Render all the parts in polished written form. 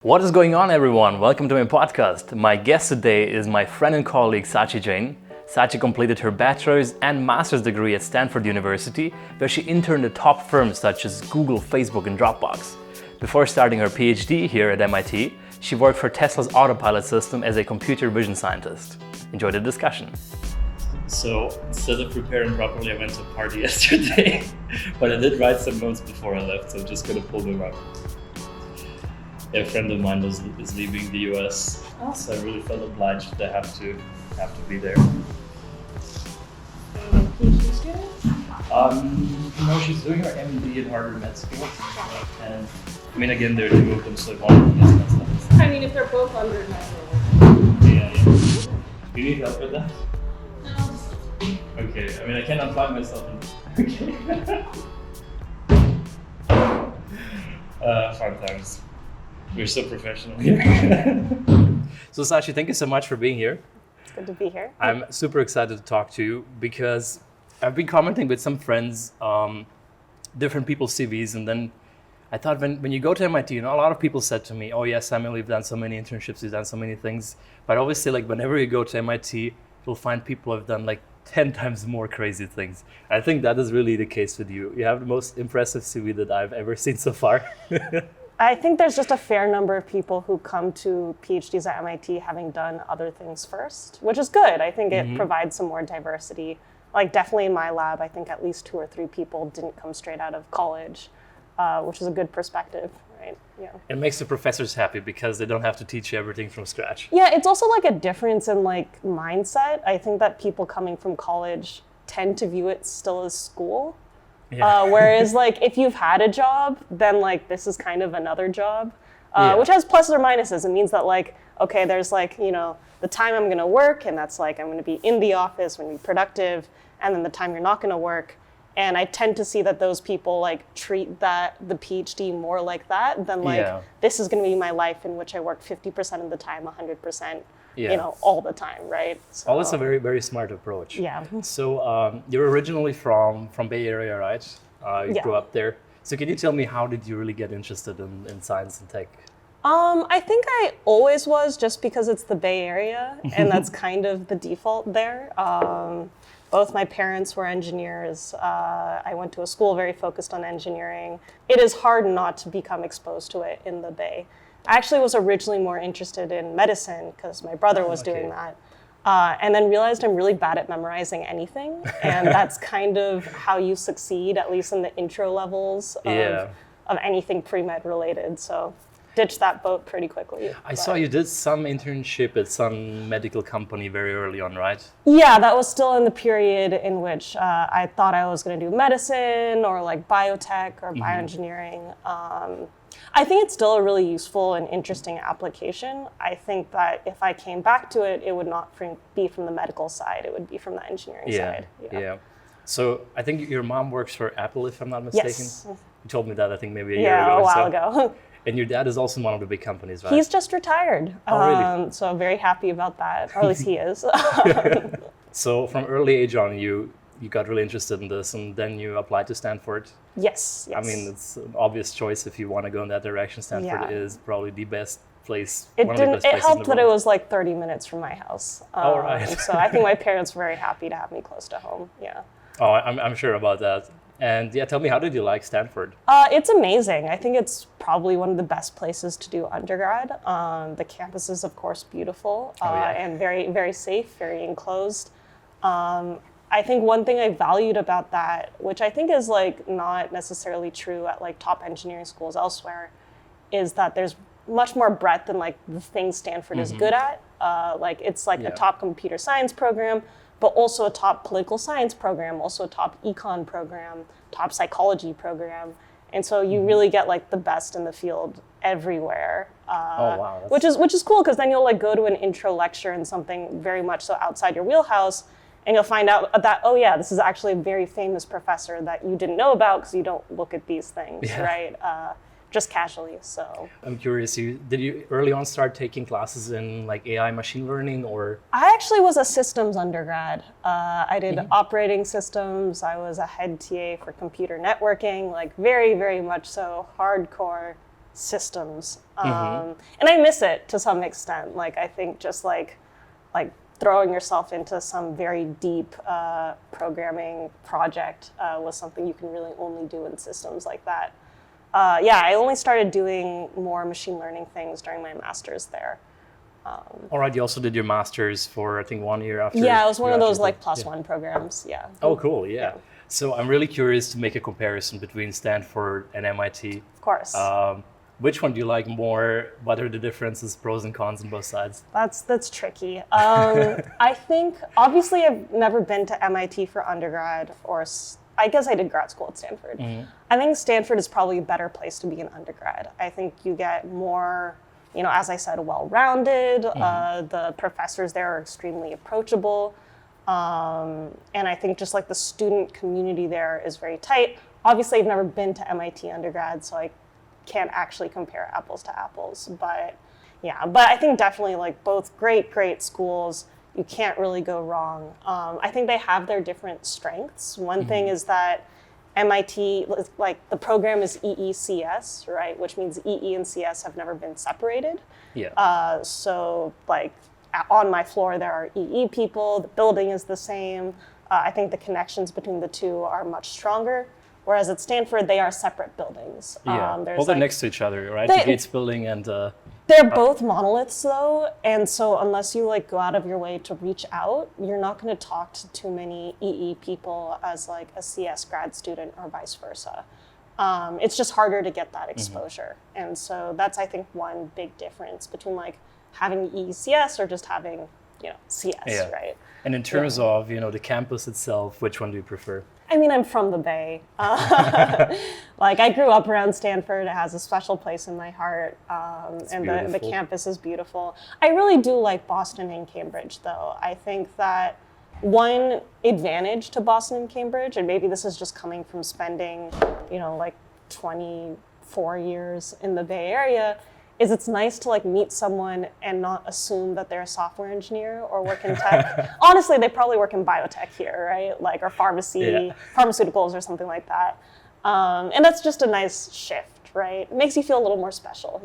What is going on, everyone? Welcome to my podcast. My guest today is my friend and colleague Sachi Jain. Sachi completed her bachelor's and master's degree at Stanford University, where she interned at top firms such as Google, Facebook, and Dropbox. Before starting her PhD here at MIT, she worked for Tesla's autopilot system as a computer vision scientist. Enjoy the discussion. So instead of preparing properly, I went to a party yesterday, but I did write some notes before I left, so I'm just gonna pull them up. A friend of mine is leaving the US, so I really felt obliged to have to be there. PhD student? No, she's doing her MD at Harvard Med School, and I mean, again, there are two of them, so one of them is stuff. I mean, if they're both under medical. Yeah. Do you need help with that? No. Okay, I mean, I can't unplug myself. Okay. Fun times. We're so professional here. So Sachi, thank you so much for being here. It's good to be here. I'm super excited to talk to you because I've been commenting with some friends, different people's CVs, and then I thought when you go to MIT, a lot of people said to me, oh yes, Samuel, you've done so many internships, you've done so many things. But I always say, like, whenever you go to MIT, you'll find people who have done like 10 times more crazy things. I think that is really the case with you. You have the most impressive CV that I've ever seen so far. I think there's just a fair number of people who come to PhDs at MIT having done other things first, which is good. I think it provides some more diversity. Like, definitely in my lab, I think at least 2 or 3 people didn't come straight out of college, which is a good perspective, right? Yeah. It makes the professors happy because they don't have to teach you everything from scratch. Yeah, it's also like a difference in like mindset. I think that people coming from college tend to view it still as school. Yeah. Whereas like if you've had a job, then like this is kind of another job, which has pluses or minuses. It means that like, okay, there's like, the time I'm gonna work, and that's like I'm gonna be in the office, I'm gonna be productive, and then the time you're not gonna work. And I tend to see that those people like treat the PhD more like that than like, this is gonna be my life in which I work 50% of the time, 100%. All the time, right? So, that's a very, very smart approach. Yeah. So you're originally from Bay Area, right? You grew up there. So can you tell me, how did you really get interested in science and tech? I think I always was, just because it's the Bay Area and that's kind of the default there. Both my parents were engineers. I went to a school very focused on engineering. It is hard not to become exposed to it in the Bay. I actually was originally more interested in medicine because my brother was doing that. And then realized I'm really bad at memorizing anything. And that's kind of how you succeed, at least in the intro levels of anything pre-med related. So ditched that boat pretty quickly. I saw you did some internship at some medical company very early on, right? Yeah, that was still in the period in which I thought I was going to do medicine or like biotech or bioengineering. I think it's still a really useful and interesting application. I think that if I came back to it, it would not be from the medical side, it would be from the engineering side. Yeah. So I think your mom works for Apple, if I'm not mistaken. Yes. You told me that, I think, maybe a year ago. Yeah, a while ago. And your dad is also one of the big companies, right? He's just retired. Oh, really? So I'm very happy about that, or at least he is. So from early age on, you got really interested in this, and then you applied to Stanford. Yes. I mean, it's an obvious choice if you want to go in that direction. Stanford is probably the best place. It helped that it was like 30 minutes from my house. Right. So I think my parents were very happy to have me close to home. Yeah. Oh, I'm sure about that. And tell me, how did you like Stanford? It's amazing. I think it's probably one of the best places to do undergrad. The campus is, of course, beautiful and very, very safe, very enclosed. I think one thing I valued about that, which I think is like not necessarily true at like top engineering schools elsewhere, is that there's much more breadth than like the things Stanford is good at. Like it's like a top computer science program, but also a top political science program, also a top econ program, top psychology program. And so you really get like the best in the field everywhere. Which is cool, because then you'll like go to an intro lecture in something very much so outside your wheelhouse, and you'll find out that, oh yeah, this is actually a very famous professor that you didn't know about because you don't look at these things, right? Just casually, so. I'm curious, did you early on start taking classes in like AI machine learning, or? I actually was a systems undergrad. I did operating systems. I was a head TA for computer networking, like very, very much so hardcore systems. And I miss it to some extent. Like, I think just like throwing yourself into some very deep programming project was something you can really only do in systems like that. I only started doing more machine learning things during my master's there. All right, you also did your master's for, I think, 1 year after. Yeah, it was one of those like +1 programs, yeah. Oh, cool, yeah. So I'm really curious to make a comparison between Stanford and MIT. Of course. Which one do you like more? What are the differences, pros and cons on both sides? That's tricky. I think, obviously, I've never been to MIT for undergrad, or I guess I did grad school at Stanford. I think Stanford is probably a better place to be an undergrad. I think you get more, as I said, well-rounded. The professors there are extremely approachable. And I think just like the student community there is very tight. Obviously, I've never been to MIT undergrad, so I can't actually compare apples to apples. But I think definitely like both great schools. You can't really go wrong. I think they have their different strengths. One thing is that MIT, like the program is EECS, right? Which means EE and CS have never been separated. Yeah. So like on my floor, there are EE people, the building is the same. I think the connections between the two are much stronger. Whereas at Stanford, they are separate buildings. Yeah. They're next to each other, right? The Gates building and... They're both monoliths though. And so unless you like go out of your way to reach out, you're not going to talk to too many EE people as like a CS grad student or vice versa. It's just harder to get that exposure. And so that's, I think, one big difference between like having EECS or just having, CS, right? And in terms of, the campus itself, which one do you prefer? I mean, I'm from the Bay. Like, I grew up around Stanford. It has a special place in my heart. And the campus is beautiful. I really do like Boston and Cambridge, though. I think that one advantage to Boston and Cambridge, and maybe this is just coming from spending, like 24 years in the Bay Area, is it's nice to like meet someone and not assume that they're a software engineer or work in tech. Honestly, they probably work in biotech here, right? Like, or pharmacy, pharmaceuticals or something like that. And that's just a nice shift, right? It makes you feel a little more special,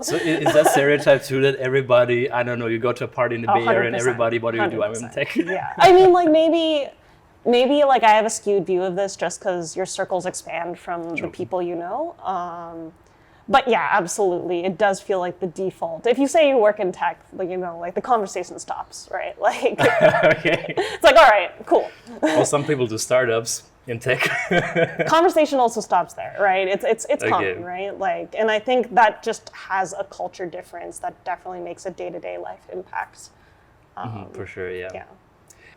So is that stereotype too, that everybody, I don't know, you go to a party in the Bay Area and everybody, what do you do? I'm in tech. Yeah, I mean, like maybe like I have a skewed view of this just because your circles expand from the people you know. But yeah, absolutely. It does feel like the default. If you say you work in tech, like, like the conversation stops, right? Like, okay. It's like, all right, cool. Well, some people do startups in tech. Conversation also stops there, right? It's common, right? Like, and I think that just has a culture difference that definitely makes a day-to-day life impact. For sure, yeah.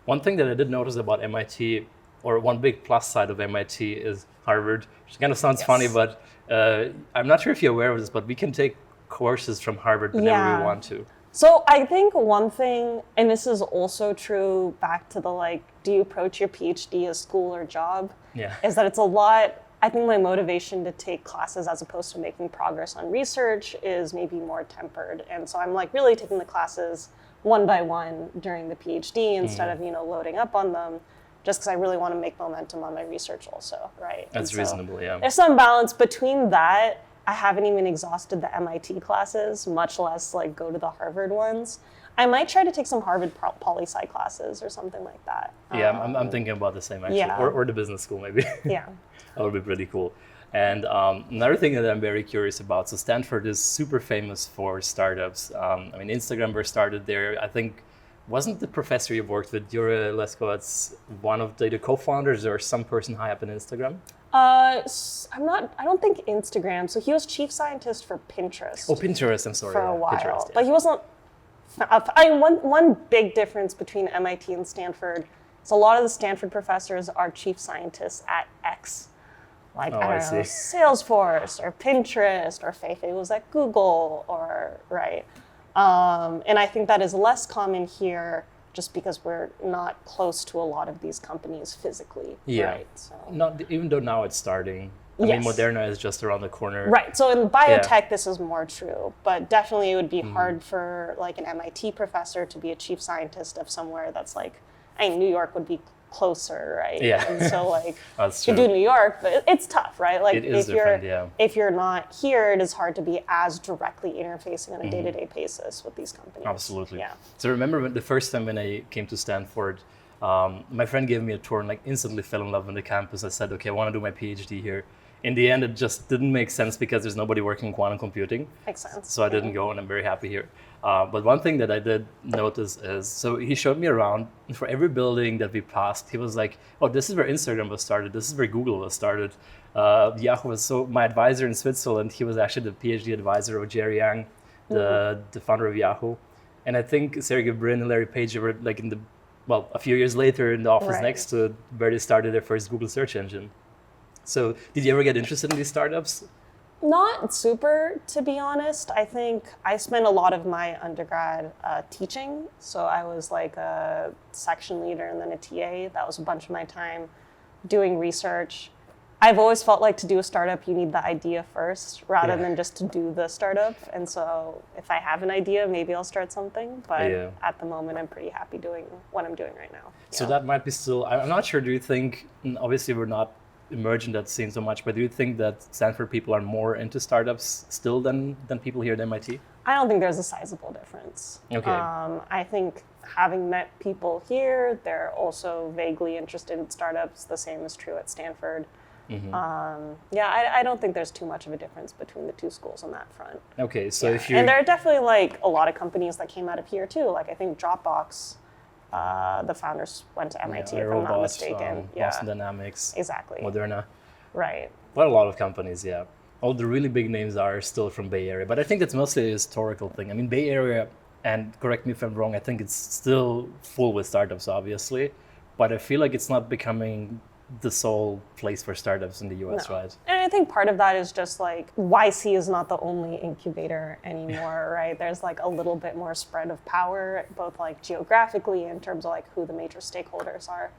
One thing that I did notice about MIT, or one big plus side of MIT, is Harvard, which kind of sounds funny, but I'm not sure if you're aware of this, but we can take courses from Harvard whenever we want to. So I think one thing, and this is also true back to the like, do you approach your PhD as school or job? Yeah. Is that it's a lot, I think my motivation to take classes as opposed to making progress on research is maybe more tempered. And so I'm like really taking the classes one by one during the PhD instead of, loading up on them. Just because I really want to make momentum on my research also, right? That's reasonable, yeah. There's some balance between that. I haven't even exhausted the MIT classes, much less like go to the Harvard ones. I might try to take some Harvard poli-sci classes or something like that. Yeah, I'm thinking about the same actually, or the business school maybe. Yeah. That would be pretty cool. And another thing that I'm very curious about, so Stanford is super famous for startups. Instagram was started there, I think. Wasn't the professor you worked with, Yuri Leskovats, one of the co-founders or some person high up in Instagram? I don't think Instagram. So he was chief scientist for Pinterest. Oh, Pinterest, I'm sorry. For a while. Pinterest, But he wasn't, one big difference between MIT and Stanford is a lot of the Stanford professors are chief scientists at X. Like, I don't know, Salesforce or Pinterest, or Feifei was at Google, or, right? And I think that is less common here just because we're not close to a lot of these companies physically. Yeah. Right? So. Even though now it's starting. I mean, Moderna is just around the corner. Right. So in biotech, this is more true. But definitely it would be hard for like an MIT professor to be a chief scientist of somewhere that's like, New York would be closer, right? Yeah. And so like That's you true. do New York, but it's tough, right? Like It is if you're different, yeah. if you're not here, it is hard to be as directly interfacing on a day-to-day basis with these companies. Absolutely. Yeah. So I remember the first time when I came to Stanford, my friend gave me a tour and like instantly fell in love with the campus. I said, okay, I want to do my PhD here. In the end, it just didn't make sense because there's nobody working in quantum computing. Makes sense. So I didn't go, and I'm very happy here. But one thing that I did notice is, so he showed me around, and for every building that we passed, he was like, oh, this is where Instagram was started. This is where Google was started. Yahoo was, so my advisor in Switzerland, he was actually the PhD advisor of Jerry Yang, the founder of Yahoo. And I think Sergey Brin and Larry Page were like a few years later in the office next to where they started their first Google search engine. So did you ever get interested in these startups? Not super, to be honest. I think I spent a lot of my undergrad teaching. So I was like a section leader and then a TA. That was a bunch of my time doing research. I've always felt like to do a startup, you need the idea first rather than just to do the startup. And so if I have an idea, maybe I'll start something. But at the moment, I'm pretty happy doing what I'm doing right now. So that might be still, I'm not sure, do you think, obviously we're not emerging that scene so much, but do you think that Stanford people are more into startups still than people here at MIT? I don't think there's a sizable difference. Okay. I think having met people here, they're also vaguely interested in startups. The same is true at Stanford. I don't think there's too much of a difference between the two schools on that front. Okay, so if you... And there are definitely like a lot of companies that came out of here too. Like I think Dropbox, the founders went to MIT, if I'm not mistaken. Boston Dynamics, exactly. Moderna. Right. But a lot of companies, yeah. All the really big names are still from Bay Area, but I think that's mostly a historical thing. I mean, Bay Area, and correct me if I'm wrong, I think it's still full with startups, obviously, but I feel like it's not becoming the sole place for startups in the US, right? And I think part of that is just like YC is not the only incubator anymore, right? There's like a little bit more spread of power, both like geographically in terms of like who the major stakeholders are.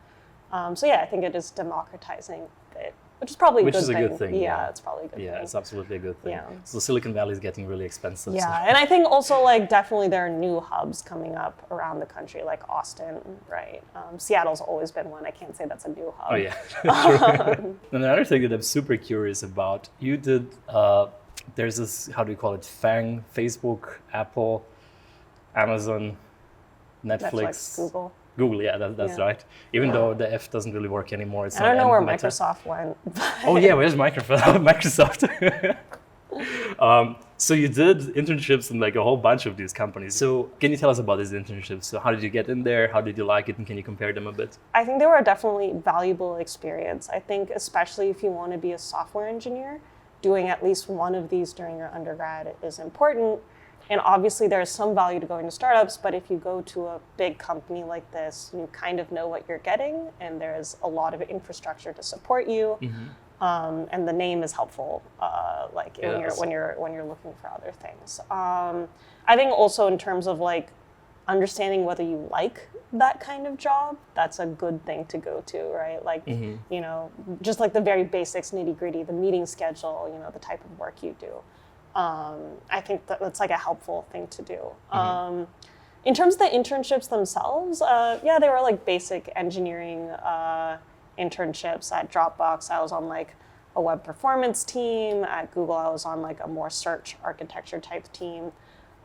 I think it is democratizing it, which is probably a good thing. Yeah, it's probably a good thing. Yeah, it's absolutely a good thing. Yeah. So Silicon Valley is getting really expensive. Yeah, so. and I think also like definitely there are new hubs coming up around the country, like Austin, right? Seattle's always been one. I can't say that's a new hub. Oh yeah, true. Another thing that I'm super curious about, you did, there's this, how do you call it, FANG, Facebook, Apple, Amazon, Netflix, Google, yeah, that's right. Even though the F doesn't really work anymore. It's I don't know where Microsoft went. Oh yeah, where's Microsoft? So you did internships in like a whole bunch of these companies. So can you tell us about these internships? So how did you get in there? How did you like it? And can you compare them a bit? I think they were a definitely valuable experience. I think especially if you want to be a software engineer, doing at least one of these during your undergrad is important. And obviously there's some value to going to startups, but if you go to a big company like this, you kind of know what you're getting, and there's a lot of infrastructure to support you, and the name is helpful, when you're looking for other things. I think also in terms of like understanding whether you like that kind of job, that's a good thing to go to, right? Like, you know, just like the very basics, nitty gritty, the meeting schedule, you know, the type of work you do. I think that's like a helpful thing to do. In terms of the internships themselves, they were like basic engineering internships. At Dropbox, I was on like a web performance team. At Google, I was on like a more search architecture type team.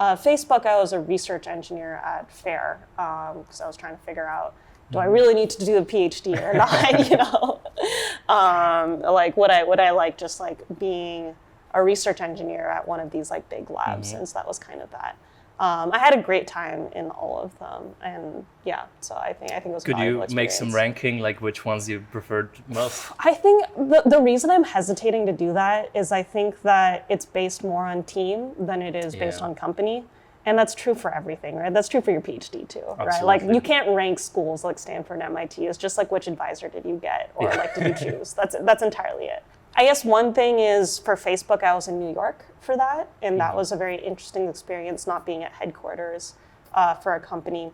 Facebook, I was a research engineer at FAIR because I was trying to figure out, do I really need to do the PhD or not? You know, like would I like just like being a research engineer at one of these like big labs, since that was kind of that. I had a great time in all of them, and yeah, so I think it was. Could you make some ranking, like which ones you preferred most? I think the reason I'm hesitating to do that is I think that it's based more on team than it is based on company. And that's true for everything, right? That's true for your PhD too, right? Absolutely. Like you can't rank schools like Stanford and MIT. It's just like which advisor did you get, or like did you choose? That's entirely it. I guess one thing is for Facebook, I was in New York for that, and that was a very interesting experience, not being at headquarters for a company.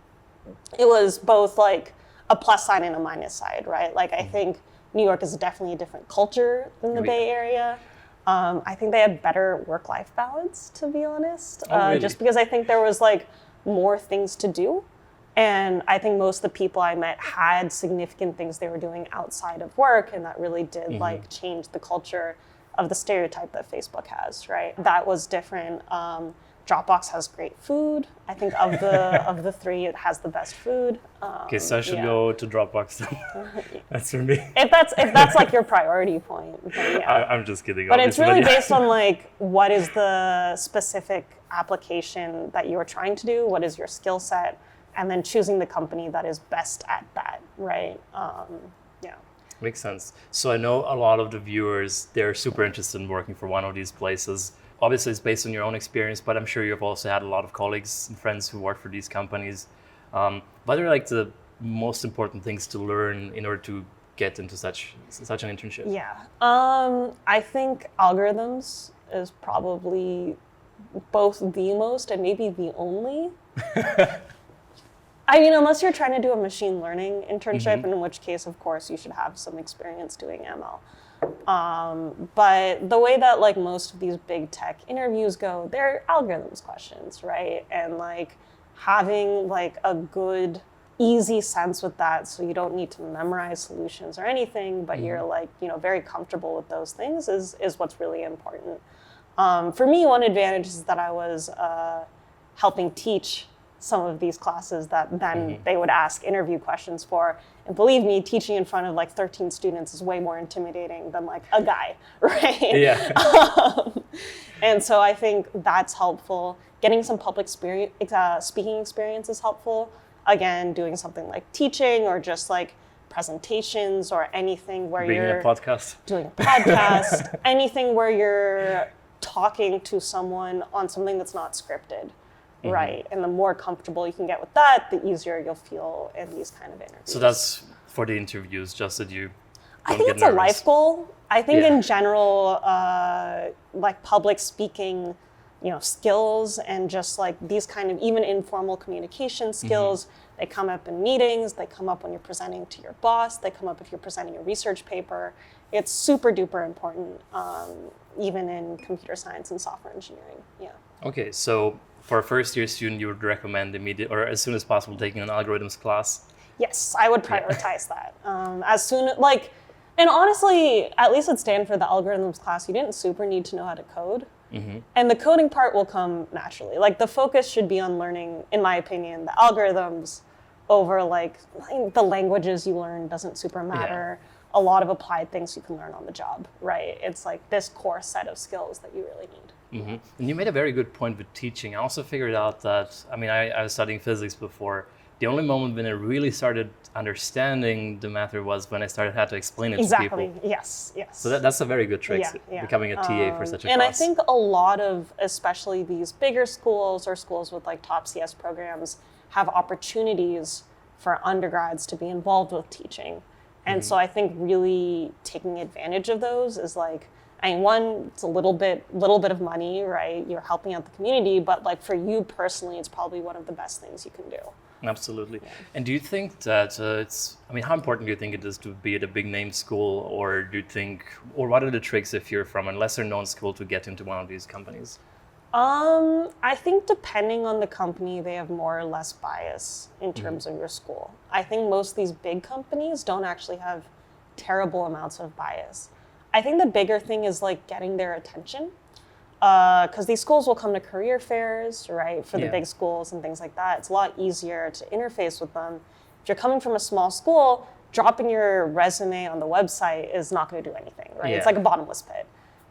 It was both like a plus side and a minus side, right? Like I think New York is definitely a different culture than the Bay Area. I think they had better work-life balance, to be honest, really? Just because I think there was like more things to do. And I think most of the people I met had significant things they were doing outside of work, and that really did like change the culture of the stereotype that Facebook has, right? That was different. Dropbox has great food. I think of the three, it has the best food. Okay, so I should go to Dropbox then. That's for me. If that's like your priority point. Then yeah. I'm just kidding. But it's really based on like what is the specific application that you're trying to do, what is your skill set, and then choosing the company that is best at that, right? Yeah. Makes sense. So I know a lot of the viewers, they're super interested in working for one of these places. Obviously, it's based on your own experience, but I'm sure you've also had a lot of colleagues and friends who work for these companies. What are like the most important things to learn in order to get into such an internship? Yeah, I think algorithms is probably both the most and maybe the only. I mean, unless you're trying to do a machine learning internship, in which case, of course, you should have some experience doing ML. But the way that like most of these big tech interviews go, they're algorithms questions, right? And like having like a good, easy sense with that, so you don't need to memorize solutions or anything, but you're like, very comfortable with those things is what's really important. For me, one advantage is that I was helping teach some of these classes that then they would ask interview questions for. And believe me, teaching in front of like 13 students is way more intimidating than like a guy, right? Yeah. And so I think that's helpful. Getting some public speaking experience is helpful. Again, doing something like teaching or just like presentations or anything where Being you're in a podcast. Doing a podcast, anything where you're talking to someone on something that's not scripted. Right, and the more comfortable you can get with that, the easier you'll feel in these kind of interviews. So that's for the interviews, just that you I think it's a life goal. I think in general, like public speaking, skills and just like these kind of even informal communication skills, they come up in meetings, they come up when you're presenting to your boss, they come up if you're presenting a research paper. It's super duper important, even in computer science and software engineering, yeah. Okay, so for a first-year student, you would recommend immediate or as soon as possible taking an algorithms class? Yes, I would prioritize that. And honestly, at least at Stanford, the algorithms class, you didn't super need to know how to code. And the coding part will come naturally. Like the focus should be on learning, in my opinion, the algorithms over like the languages you learn doesn't super matter. A lot of applied things you can learn on the job, right? It's like this core set of skills that you really need. And you made a very good point with teaching. I also figured out that, I was studying physics before. The only moment when I really started understanding the matter was when I had to explain it to people. Exactly, yes. So that's a very good trick, becoming a TA for such a class. And I think a lot of, especially these bigger schools or schools with like top CS programs, have opportunities for undergrads to be involved with teaching. And so I think really taking advantage of those is like, one, it's a little bit of money, right? You're helping out the community, but like for you personally, it's probably one of the best things you can do. Absolutely. Yeah. And do you think that how important do you think it is to be at a big name school, or what are the tricks if you're from a lesser known school to get into one of these companies? I think depending on the company, they have more or less bias in terms of your school. I think most of these big companies don't actually have terrible amounts of bias. I think the bigger thing is like getting their attention, because these schools will come to career fairs, right, for the big schools and things like that. It's a lot easier to interface with them. If you're coming from a small school, dropping your resume on the website is not going to do anything, right? It's like a bottomless pit.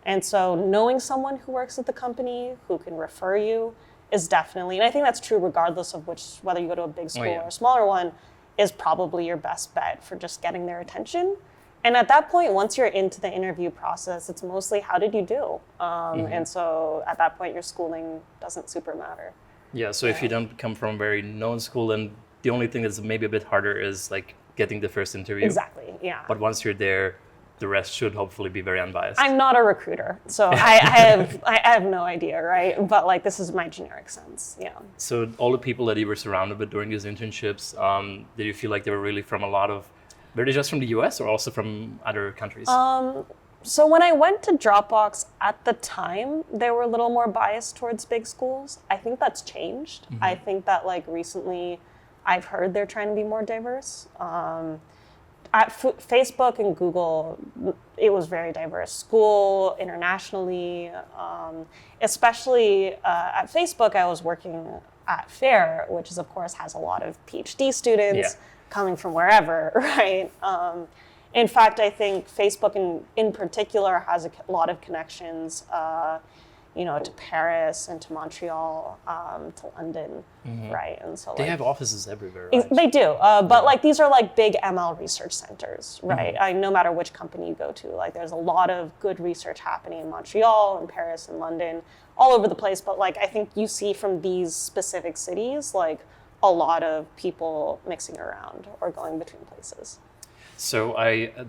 And so knowing someone who works at the company who can refer you is definitely, and I think that's true regardless of whether you go to a big school or a smaller one, is probably your best bet for just getting their attention. And at that point, once you're into the interview process, it's mostly how did you do? And so at that point, your schooling doesn't super matter. Yeah, so if you don't come from a very known school, then the only thing that's maybe a bit harder is like getting the first interview. Exactly, yeah. But once you're there, the rest should hopefully be very unbiased. I'm not a recruiter, so I have no idea, right? But like this is my generic sense, yeah. So all the people that you were surrounded with during these internships, did you feel like they were really from were they just from the US or also from other countries? So when I went to Dropbox at the time, they were a little more biased towards big schools. I think that's changed. I think that like recently, I've heard they're trying to be more diverse. At Facebook and Google, it was very diverse. School, internationally, especially at Facebook, I was working at FAIR, which is, of course, has a lot of PhD students coming from wherever, right? In fact, I think Facebook in particular has a lot of connections, to Paris and to Montreal, to London, right? And so they have offices everywhere, right? They do, but these are big ML research centers, right? No matter which company you go to, there's a lot of good research happening in Montreal and Paris and London, all over the place. But I think you see from these specific cities, a lot of people mixing around or going between places. So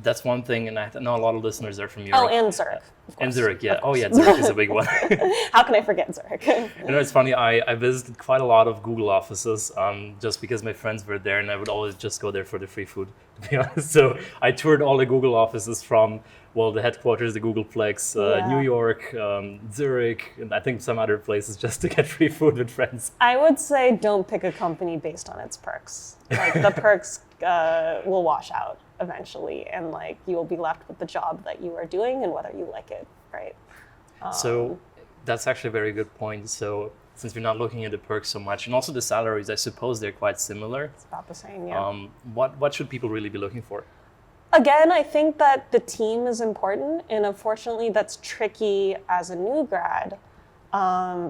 that's one thing, and I know a lot of listeners are from Europe. Oh, and Zurich, of course. And Zurich, yeah. Oh, yeah, Zurich is a big one. How can I forget Zurich? It's funny, I visited quite a lot of Google offices just because my friends were there, and I would always just go there for the free food, to be honest. So I toured all the Google offices from, the headquarters, the Googleplex, New York, Zurich, and I think some other places just to get free food with friends. I would say don't pick a company based on its perks. The perks will wash out eventually, and you will be left with the job that you are doing and whether you like it, right? So that's actually a very good point. So since we're not looking at the perks so much, and also the salaries, I suppose they're quite similar. It's about the same, yeah. What should people really be looking for? Again, I think that the team is important, and unfortunately that's tricky as a new grad,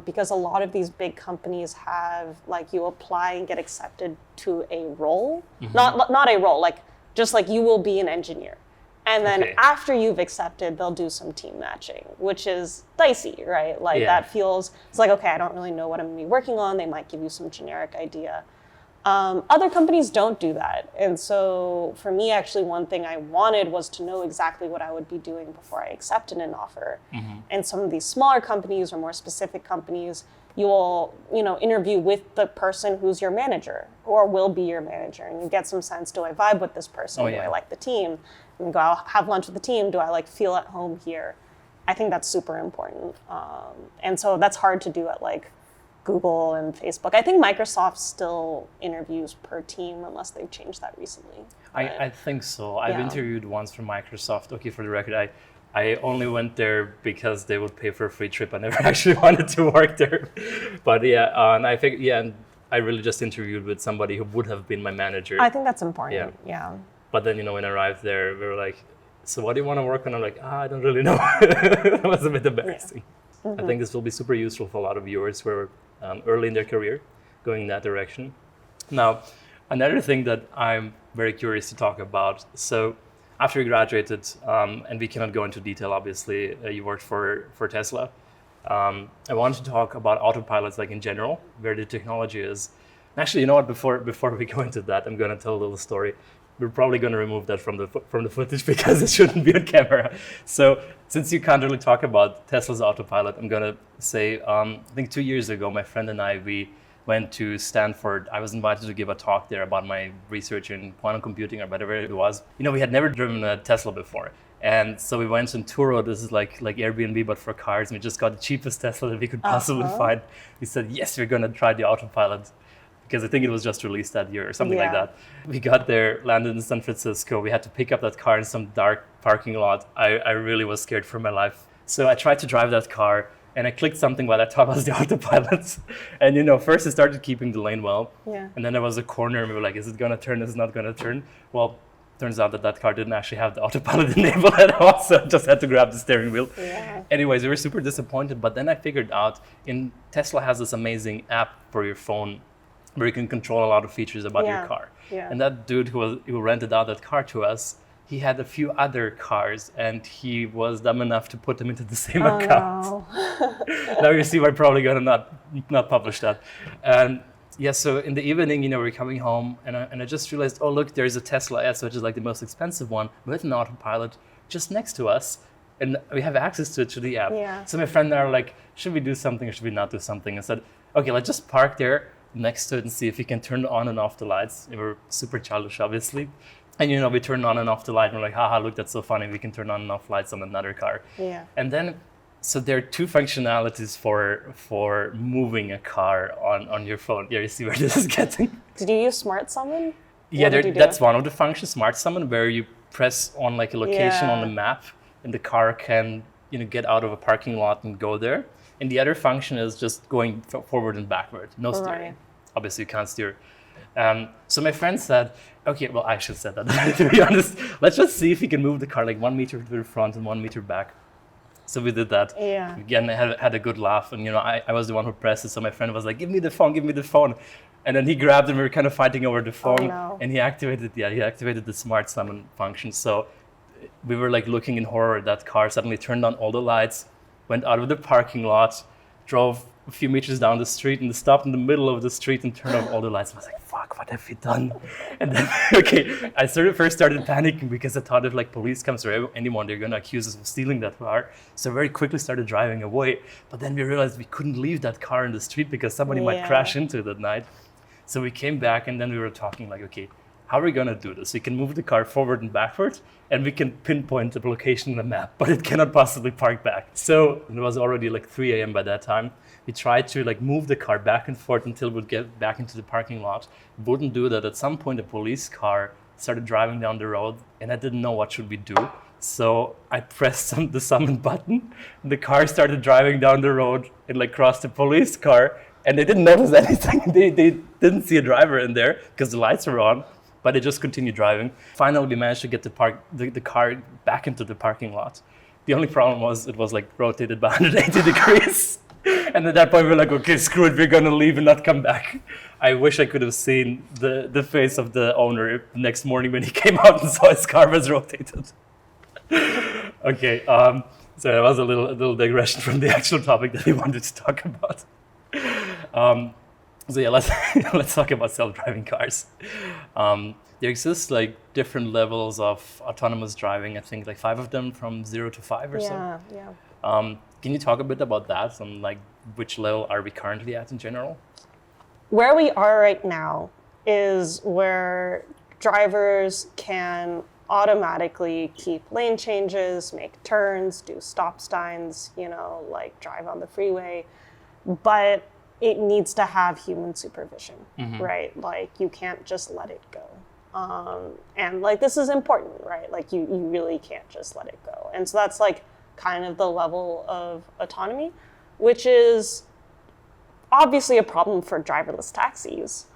because a lot of these big companies have you apply and get accepted to a role, not a role, just you will be an engineer. And then after you've accepted, they'll do some team matching, which is dicey, right? That feels, it's okay, I don't really know what I'm gonna be working on. They might give you some generic idea. Other companies don't do that. And so for me, actually, one thing I wanted was to know exactly what I would be doing before I accepted an offer. And some of these smaller companies or more specific companies, you will, interview with the person who's your manager or will be your manager, and you get some sense, do I vibe with this person? Do I like the team? And go out, have lunch with the team. Do I feel at home here? I think that's super important. And so that's hard to do at Google and Facebook. I think Microsoft still interviews per team unless they've changed that recently. I think so. I've interviewed once for Microsoft. Okay, for the record, I only went there because they would pay for a free trip. I never actually wanted to work there. But and I think, and I really just interviewed with somebody who would have been my manager. I think that's important, yeah. But then, when I arrived there, we were like, so what do you want to work on? I'm like, I don't really know. That was a bit embarrassing. Yeah. I think this will be super useful for a lot of viewers who are early in their career, going in that direction. Now, another thing that I'm very curious to talk about. So after you graduated, and we cannot go into detail, obviously, you worked for Tesla. I wanted to talk about autopilots in general, where the technology is. Actually, you know what, before we go into that, I'm going to tell a little story. We're probably going to remove that from the footage because it shouldn't be on camera. So since you can't really talk about Tesla's autopilot, I'm going to say, I think 2 years ago, my friend and I, we went to Stanford. I was invited to give a talk there about my research in quantum computing or whatever it was. We had never driven a Tesla before. And so we went on Turo. This is like Airbnb, but for cars. And we just got the cheapest Tesla that we could possibly find. We said, yes, we're going to try the autopilot, because I think it was just released that year or something like that. We got there, landed in San Francisco. We had to pick up that car in some dark parking lot. I really was scared for my life. So I tried to drive that car, and I clicked something while I thought was the autopilot. And first it started keeping the lane well. Yeah. And then there was a corner, and we were like, is it going to turn? Is it not going to turn? Well, turns out that car didn't actually have the autopilot enabled at all, so I just had to grab the steering wheel. Yeah. Anyways, we were super disappointed, but then I figured out, Tesla has this amazing app for your phone where you can control a lot of features about your car. Yeah. And that dude who rented out that car to us, he had a few other cars, and he was dumb enough to put them into the same account. No. Now you see, we're probably gonna not publish that. And so in the evening, we're coming home, and I just realized, oh look, there's a Tesla S, which is the most expensive one, with an autopilot just next to us, and we have access to it through the app. Yeah. So my friend and I are like, should we do something or should we not do something? I said, okay, let's just park there next to it and see if we can turn on and off the lights. We were super childish, obviously. And we turn on and off the light, and we're like, haha, look, that's so funny. We can turn on and off lights on another car. Yeah. And then So there are two functionalities for moving a car on your phone. Yeah, you see where this is getting? Did you use Smart Summon? Yeah, that's one of the functions, Smart Summon, where you press on like a location on the map and the car can, get out of a parking lot and go there. And the other function is just going forward and backward, no steering. Right. Obviously, you can't steer. So my friend said, okay, well, I should have said that, to be honest. Let's just see if we can move the car like 1 meter to the front and 1 meter back. So we did that. Yeah. Again, I had a good laugh. And, I was the one who pressed it. So my friend was like, give me the phone. And then he grabbed it and we were kind of fighting over the phone. Oh, no. And he activated the Smart Summon function. So we were like looking in horror at that car, suddenly turned on all the lights, went out of the parking lot, drove a few meters down the street and stopped in the middle of the street and turned off all the lights. I was like, fuck, what have we done? And then, I first started panicking because I thought if like police comes or anyone, they're going to accuse us of stealing that car. So very quickly started driving away. But then we realized we couldn't leave that car in the street because somebody might crash into it at night. So we came back and then we were talking like, okay, how are we going to do this? We can move the car forward and backward and we can pinpoint the location on the map, but it cannot possibly park back. So it was already like 3 a.m. by that time. We tried to like move the car back and forth until we'd get back into the parking lot. Wouldn't do that. At some point, a police car started driving down the road and I didn't know what should we do. So I pressed the summon button and the car started driving down the road and like crossed the police car and they didn't notice anything. They didn't see a driver in there because the lights were on. But they just continued driving. Finally, we managed to get the car back into the parking lot. The only problem was it was like rotated by 180 degrees. And at that point, we were like, okay, screw it, we're gonna leave and not come back. I wish I could have seen the face of the owner the next morning when he came out and saw his car was rotated. Okay, so that was a little digression from the actual topic that we wanted to talk about. So yeah, let's talk about self-driving cars. There exists like different levels of autonomous driving. I think like 5 of them from 0 to 5 or so. Yeah. Can you talk a bit about that and like which level are we currently at in general? Where we are right now is where drivers can automatically keep lane changes, make turns, do stop signs, like drive on the freeway. But it needs to have human supervision, right? Like you can't just let it go. And like this is important, right? Like you really can't just let it go. And so that's like kind of the level of autonomy, which is obviously a problem for driverless taxis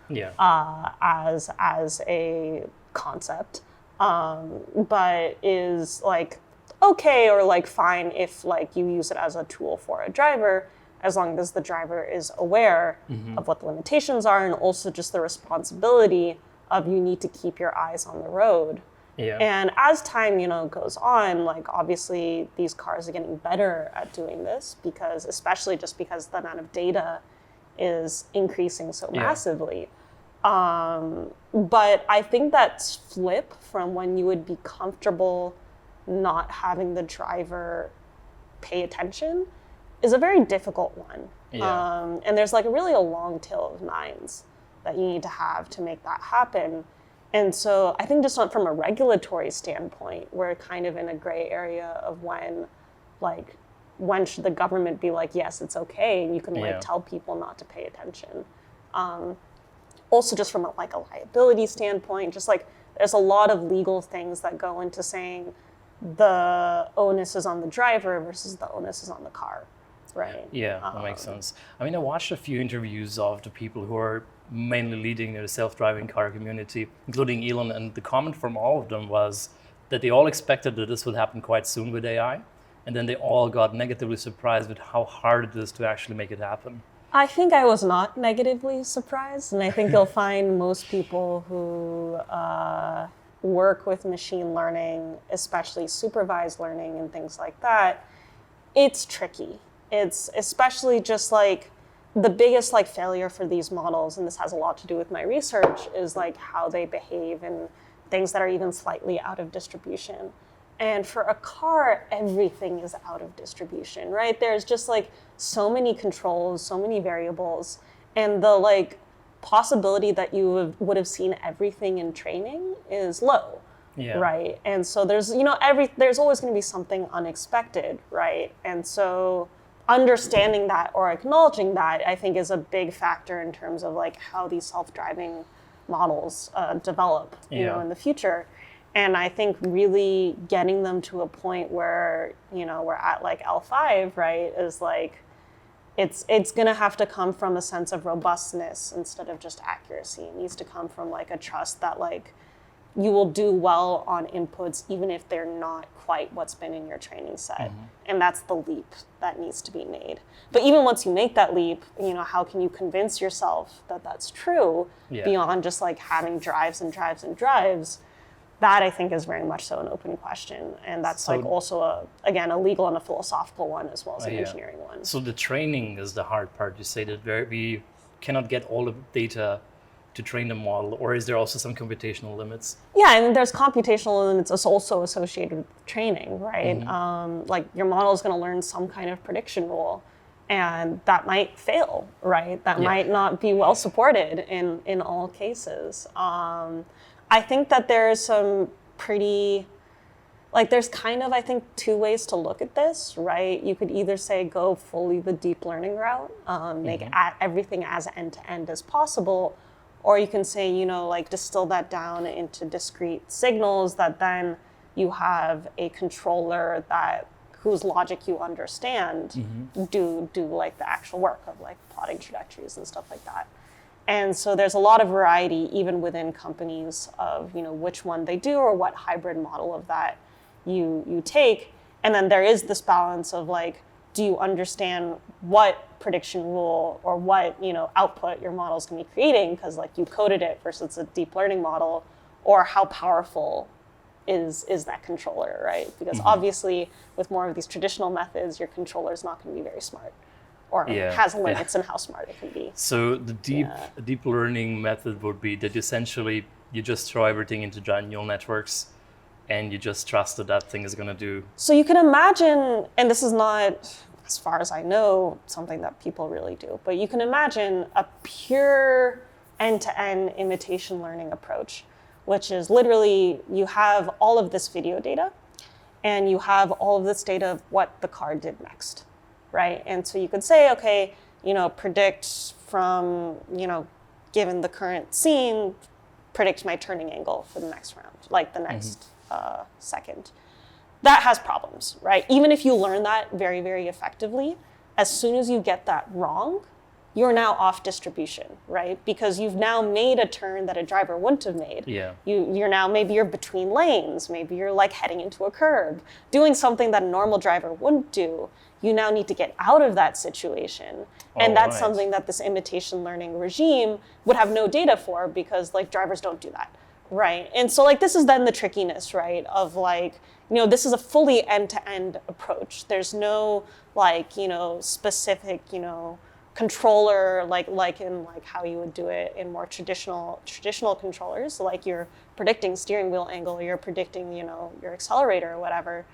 as a concept, but is like okay or like fine if like you use it as a tool for a driver, as long as the driver is aware of what the limitations are and also just the responsibility of you need to keep your eyes on the road. Yeah. And as time, goes on, like obviously these cars are getting better at doing this especially just because the amount of data is increasing so massively. But I think that flip from when you would be comfortable not having the driver pay attention is a very difficult one. Yeah. And there's like really a long tail of nines that you need to have to make that happen. And so I think just from a regulatory standpoint, we're kind of in a gray area of when should the government be like, yes, it's okay, and you can tell people not to pay attention. Also just from a liability standpoint, just like there's a lot of legal things that go into saying the onus is on the driver versus the onus is on the car, right? Yeah, that makes sense. I mean, I watched a few interviews of the people who are mainly leading the self-driving car community, including Elon, and the comment from all of them was that they all expected that this would happen quite soon with AI, and then they all got negatively surprised with how hard it is to actually make it happen. I think I was not negatively surprised, and I think you'll find most people who work with machine learning, especially supervised learning and things like that, it's tricky. It's especially just like the biggest failure for these models, and this has a lot to do with my research, is like how they behave and things that are even slightly out of distribution. And for a car, everything is out of distribution, right? There's just like so many controls, so many variables, and the possibility that you would have seen everything in training is low. right? And so there's, there's always going to be something unexpected, right? And so understanding that or acknowledging that, I think, is a big factor in terms of like how these self-driving models develop, in the future. And I think really getting them to a point where, we're at like L5, right, is like, it's going to have to come from a sense of robustness instead of just accuracy. It needs to come from like a trust that like you will do well on inputs even if they're not quite what's been in your training set. And that's the leap that needs to be made. But even once you make that leap, how can you convince yourself that that's true beyond just like having drives and drives and drives? That I think is very much so an open question. And that's like also a legal and a philosophical one as well as an engineering one. So the training is the hard part. You say that we cannot get all the data to train the model, or is there also some computational limits? Yeah, and there's computational limits also associated with training, right? Like your model is going to learn some kind of prediction rule, and that might fail, right? That might not be well supported in all cases. I think that there's some pretty, there's kind of, I think, two ways to look at this, right? You could either say go fully the deep learning route, make everything as end-to-end as possible, or you can say, distill that down into discrete signals that then you have a controller whose logic you understand do like the actual work of like plotting trajectories and stuff like that. And so there's a lot of variety even within companies of, which one they do or what hybrid model of that you take. And then there is this balance of like, do you understand what prediction rule or what output your model is going to be creating because like you coded it versus a deep learning model, or how powerful is that controller, right? Because obviously with more of these traditional methods, your controller is not going to be very smart or has limits in how smart it can be. So the deep learning method would be that essentially you just throw everything into giant neural networks and you just trust that thing is going to do. So you can imagine, and this is not, as far as I know, something that people really do, but you can imagine a pure end-to-end imitation learning approach, which is literally you have all of this video data and you have all of this data of what the car did next, right? And so you could say, okay, predict from, given the current scene, predict my turning angle for the next round, like the next second. That has problems, right? Even if you learn that very, very effectively, as soon as you get that wrong, you're now off distribution, right? Because you've now made a turn that a driver wouldn't have made. Yeah. You're now, maybe you're between lanes, maybe you're like heading into a curb, doing something that a normal driver wouldn't do. You now need to get out of that situation. And that's something that this imitation learning regime would have no data for because like drivers don't do that, right? And so like this is then the trickiness, right? Of like, this is a fully end-to-end approach. There's no like, specific, controller like in like how you would do it in more traditional controllers. So like you're predicting steering wheel angle, or you're predicting, your accelerator or whatever.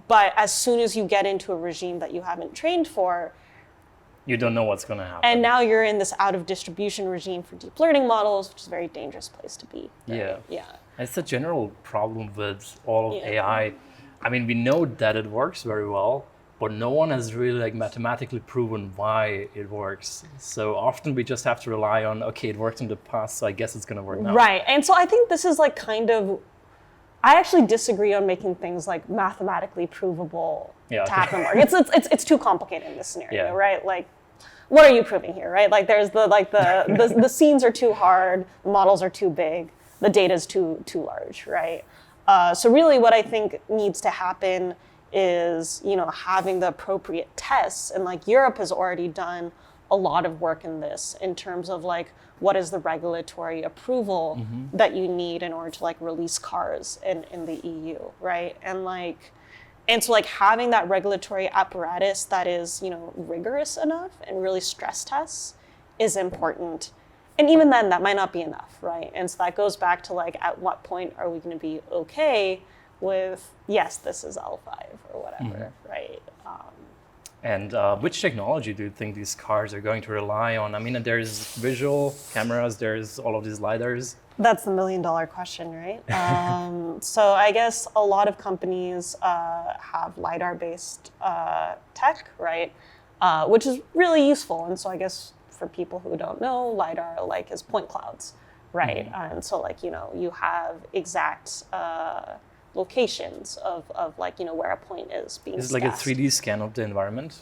But as soon as you get into a regime that you haven't trained for, you don't know what's going to happen. And now you're in this out of distribution regime for deep learning models, which is a very dangerous place to be. Right? Yeah. It's a general problem with all of AI. I mean, we know that it works very well, but no one has really like mathematically proven why it works. So often we just have to rely on, okay, it worked in the past, so I guess it's going to work now. Right. And so I think this is like kind of, I actually disagree on making things like mathematically provable to have them work. It's too complicated in this scenario, right? Like, what are you proving here, right? Like, there's the scenes are too hard, the models are too big, the data is too large, right? So really, what I think needs to happen is having the appropriate tests, and like Europe has already done a lot of work in this in terms of like what is the regulatory approval that you need in order to like release cars in the EU, right? And so like having that regulatory apparatus that is, rigorous enough and really stress tests is important. And even then that might not be enough, right? And so that goes back to like, at what point are we going to be okay with, yes, this is L5 or whatever, right? And which technology do you think these cars are going to rely on? I mean, there's visual cameras, there's all of these LiDARs. That's the million-dollar question, right? So I guess a lot of companies have LiDAR-based tech, right? Which is really useful. And so I guess for people who don't know, LiDAR like is point clouds, right? And so like, you have exact locations of like, where a point is being Is it like a 3D scan of the environment?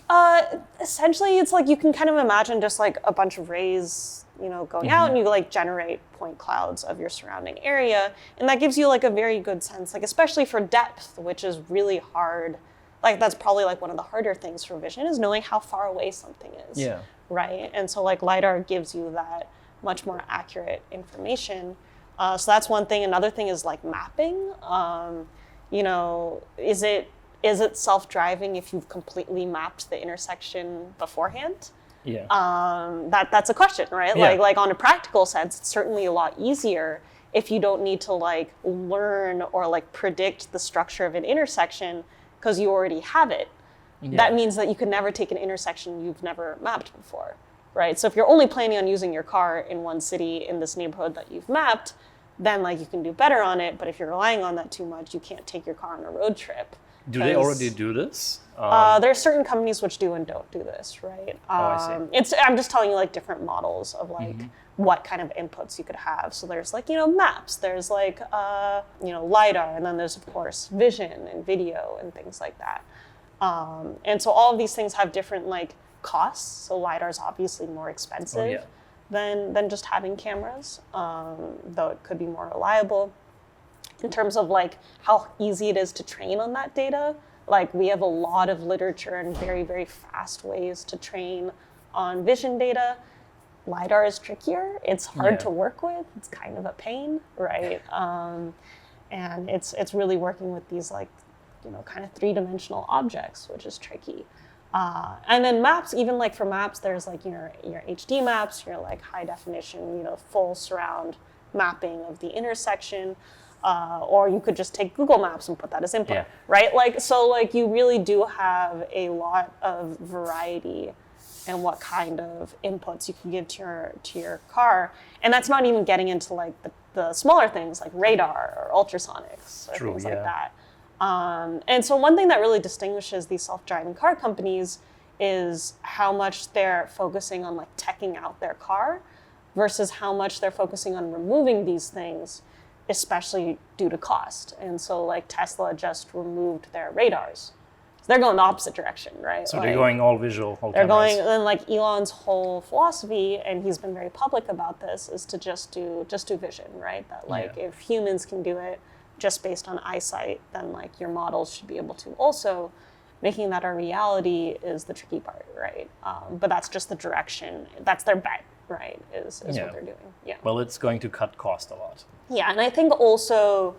Essentially, it's like you can kind of imagine just like a bunch of rays, going out, and you like generate point clouds of your surrounding area. And that gives you like a very good sense, like especially for depth, which is really hard. Like that's probably like one of the harder things for vision is knowing how far away something is. Yeah. Right. And so like LiDAR gives you that much more accurate information. So that's one thing. Another thing is like mapping. Is it self-driving if you've completely mapped the intersection beforehand? Yeah. That's a question, right? Yeah. Like on a practical sense, it's certainly a lot easier if you don't need to like learn or like predict the structure of an intersection because you already have it. Yeah. That means that you could never take an intersection you've never mapped before, right? So if you're only planning on using your car in one city in this neighborhood that you've mapped, then like you can do better on it. But if you're relying on that too much, you can't take your car on a road trip. Do they already do this? There are certain companies which do and don't do this, right? I see. I'm just telling you like different models of like what kind of inputs you could have. So there's like, maps, there's like, LiDAR, and then there's of course vision and video and things like that. And so all of these things have different like costs. So LiDAR is obviously more expensive than just having cameras, though it could be more reliable. In terms of like how easy it is to train on that data, like we have a lot of literature and very, very fast ways to train on vision data. LiDAR is trickier. It's hard to work with. It's kind of a pain, right? And it's really working with these like, kind of three-dimensional objects, which is tricky. And then maps, even like for maps, there's like your HD maps, your like high definition, full surround mapping of the intersection. Or you could just take Google Maps and put that as input, right? Like, so like you really do have a lot of variety in what kind of inputs you can give to your car. And that's not even getting into like the smaller things like radar or ultrasonics or things like that. And so one thing that really distinguishes these self-driving car companies is how much they're focusing on like teching out their car versus how much they're focusing on removing these things, especially due to cost. And so like Tesla just removed their radars. So they're going the opposite direction, right? So they're going all visual, all they're cameras. going, and like Elon's whole philosophy, and he's been very public about this, is to just do vision, right? That like if humans can do it just based on eyesight, then like your models should be able to also. Making that a reality is the tricky part, right? But that's just the direction. That's their bet, right? Is what they're doing. Yeah. Well, it's going to cut cost a lot. Yeah, and I think also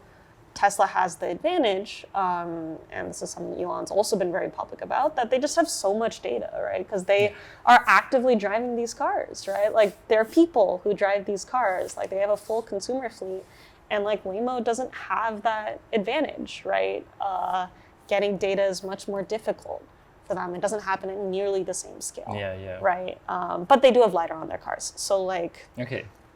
Tesla has the advantage, and this is something Elon's also been very public about, that they just have so much data, right? Because they are actively driving these cars, right? Like there are people who drive these cars, like they have a full consumer fleet, and like Waymo doesn't have that advantage, right? Getting data is much more difficult for them. It doesn't happen at nearly the same scale, right? But they do have LiDAR on their cars, so like,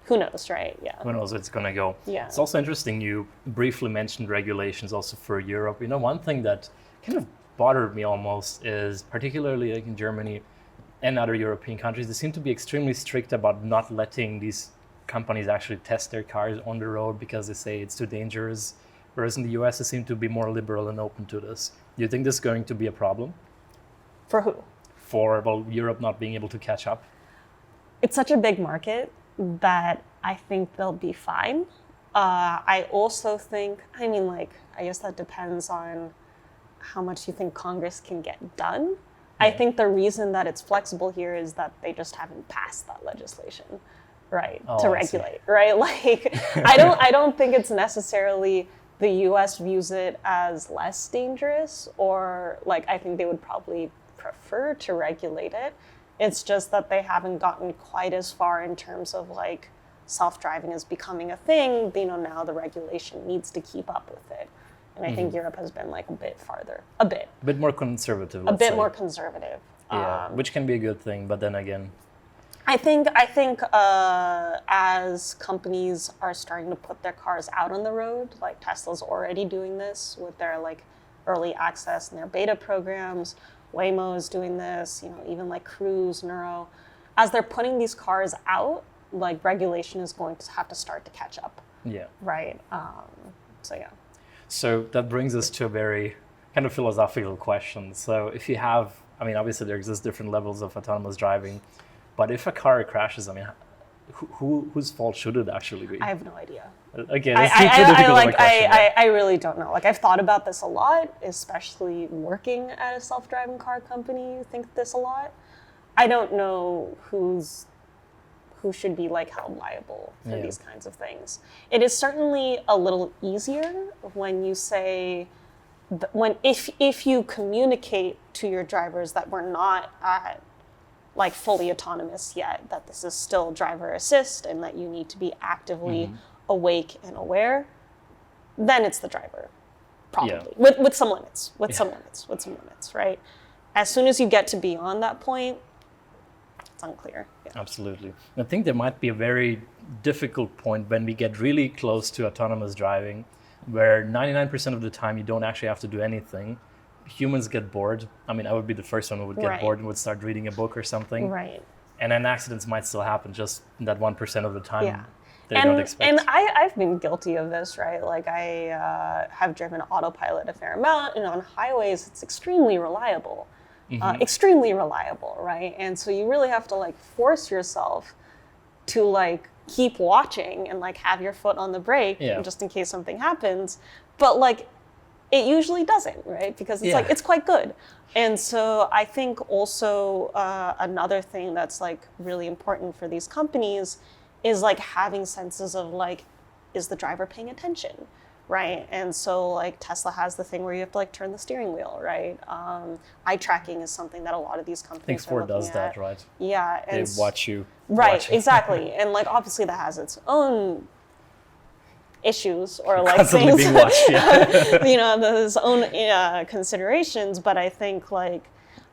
who knows, right? Yeah. Who knows where it's gonna go? Yeah. It's also interesting. You briefly mentioned regulations also for Europe. One thing that kind of bothered me almost is particularly like in Germany and other European countries, they seem to be extremely strict about not letting these companies actually test their cars on the road because they say it's too dangerous. Whereas in the US, they seem to be more liberal and open to this. Do you think this is going to be a problem? For who? For Europe not being able to catch up? It's such a big market that I think they'll be fine. I also think, I guess that depends on how much you think Congress can get done. I think the reason that it's flexible here is that they just haven't passed that legislation, right, to regulate, right? Like, I don't think it's necessarily the US views it as less dangerous, or like, I think they would probably prefer to regulate it. It's just that they haven't gotten quite as far in terms of like self-driving is becoming a thing. Now the regulation needs to keep up with it. And I think Europe has been like a bit farther, a bit more conservative, more conservative. Which can be a good thing, but then again, I think as companies are starting to put their cars out on the road, like Tesla's already doing this with their like early access and their beta programs. Waymo is doing this, even like Cruise, Nuro. As they're putting these cars out, like regulation is going to have to start to catch up. Yeah. Right. So yeah. So that brings us to a very kind of philosophical question. So if you have, obviously there exist different levels of autonomous driving, but if a car crashes, whose fault should it actually be? I have no idea. Again, it's too difficult of a question. I really don't know. Like I've thought about this a lot, especially working at a self-driving car company. Think this a lot. I don't know who should be like held liable for these kinds of things. It is certainly a little easier when you say, if you communicate to your drivers that we're not at like fully autonomous yet, that this is still driver assist and that you need to be actively awake and aware, then it's the driver, probably, with some limits, some limits, right? As soon as you get to beyond that point, it's unclear. Yeah. Absolutely. I think there might be a very difficult point when we get really close to autonomous driving, where 99% of the time you don't actually have to do anything. Humans get bored. I would be the first one who would get bored and would start reading a book or something. Right. And then accidents might still happen just that 1% of the time that you don't expect. And I've been guilty of this, right? Like I have driven autopilot a fair amount, and on highways it's extremely reliable. Extremely reliable, right? And so you really have to like force yourself to like keep watching and like have your foot on the brake just in case something happens. But like it usually doesn't, right? Because it's like it's quite good. And so I think also another thing that's like really important for these companies is like having senses of like, is the driver paying attention? Right. And so like Tesla has the thing where you have to like turn the steering wheel, right? Eye tracking is something that a lot of these companies I think Ford does that, right? Yeah. And they watch you. Right, exactly. And like obviously that has its own issues or like constantly things, being watched, those own considerations. But I think like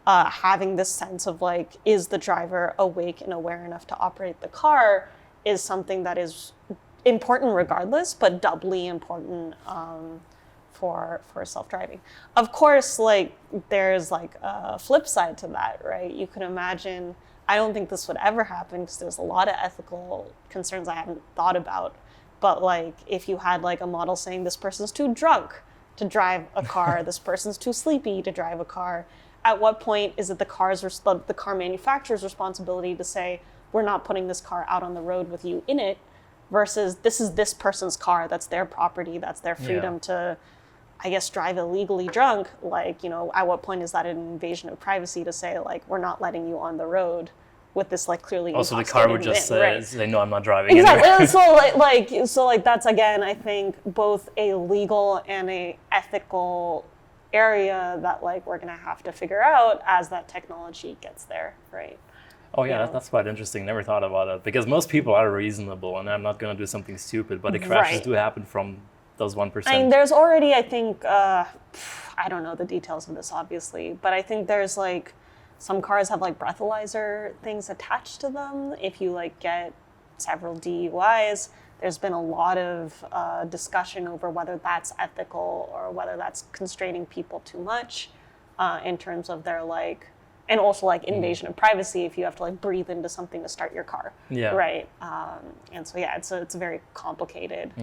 having this sense of like, is the driver awake and aware enough to operate the car is something that is important regardless, but doubly important for self-driving. Of course, like there's like a flip side to that, right? You can imagine, I don't think this would ever happen because there's a lot of ethical concerns I haven't thought about, but like if you had like a model saying this person's too drunk to drive a car, this person's too sleepy to drive a car, at what point is it the car manufacturer's responsibility to say, we're not putting this car out on the road with you in it, versus this is this person's car, that's their property, that's their freedom to, I guess, drive illegally drunk. Like, at what point is that an invasion of privacy to say, like, we're not letting you on the road with this, like, clearly also the car would just say, no, I'm not driving. Exactly. Anyway. So that's, again, I think, both a legal and a ethical area that, like, we're going to have to figure out as that technology gets there, right? Oh yeah, that's quite interesting. Never thought about it, because most people are reasonable and I'm not going to do something stupid, but the crashes do happen from those 1%. I mean, there's already, I think, I don't know the details of this obviously, but I think there's like, some cars have like breathalyzer things attached to them. If you like get several DUIs, there's been a lot of discussion over whether that's ethical or whether that's constraining people too much in terms of their like, and also like invasion of privacy if you have to like breathe into something to start your car. Yeah. Right. And so it's a very complicated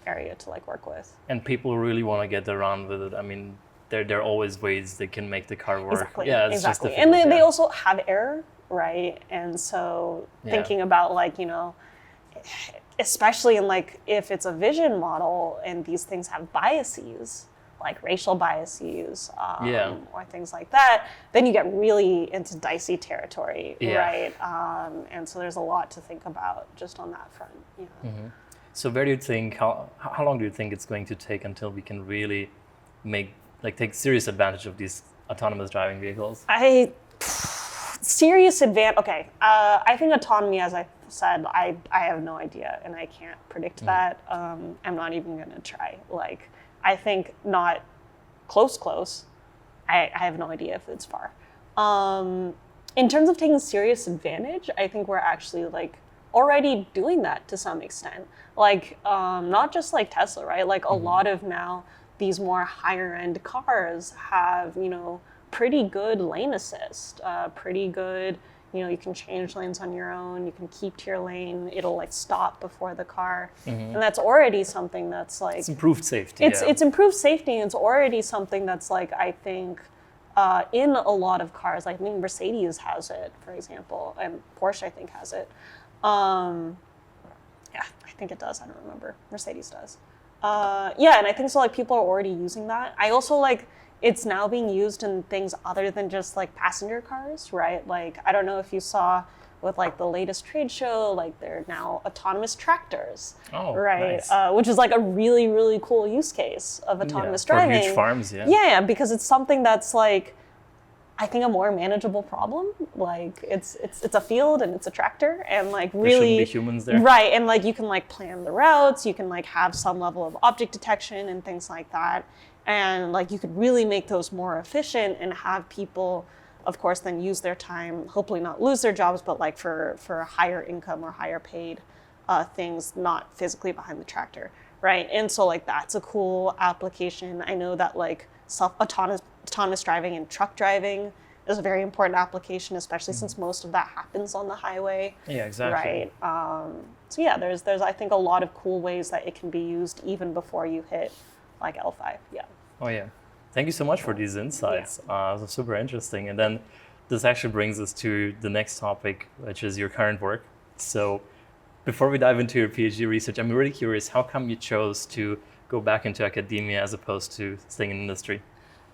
area to like work with. And people really want to get around with it. I mean, there are always ways they can make the car work. Exactly. Yeah, it's just difficult. And they also have error, right? And so thinking about like, especially in like if it's a vision model and these things have biases, like racial biases or things like that, then you get really into dicey territory, right? And so there's a lot to think about just on that front. So where do you think, how long do you think it's going to take until we can really take serious advantage of these autonomous driving vehicles? Serious advantage, okay. I think autonomy, as I said, I have no idea and I can't predict that. I'm not even gonna try. Like, I think not close. I have no idea if it's far. In terms of taking serious advantage, I think we're actually like already doing that to some extent. Like not just like Tesla, right? Like a lot of now these more higher end cars have, you know, pretty good lane assist, pretty good, you know, you can change lanes on your own, you can keep to your lane, it'll like stop before the car. And that's already something that's like... It's improved safety. It's improved safety, and it's already something that's like, I think, in a lot of cars, like I mean, Mercedes has it, for example, and Porsche, I think, has it. Yeah, I think it does. I don't remember. Mercedes does. Yeah, and I think so. Like people are already using that. I also like it's now being used in things other than just like passenger cars, right? Like I don't know if you saw with like the latest trade show, like they're now autonomous tractors, right? Nice. Which is like a really, really cool use case of autonomous driving. For huge farms, Yeah, because it's something that's like, I think a more manageable problem. Like it's a field and it's a tractor and like really there shouldn't be humans there. Right, and like you can like plan the routes, you can like have some level of object detection and things like that. And like you could really make those more efficient and have people, of course, then use their time, hopefully not lose their jobs, but like for higher income or higher paid things, not physically behind the tractor, right? And so like that's a cool application. I know that like autonomous driving and truck driving is a very important application, especially since most of that happens on the highway. Yeah, exactly. Right. So yeah, there's I think a lot of cool ways that it can be used even before you hit like L5. Yeah. Oh yeah. Thank you so much for these insights. It was super interesting. And then this actually brings us to the next topic, which is your current work. So before we dive into your PhD research, I'm really curious, how come you chose to go back into academia as opposed to staying in industry?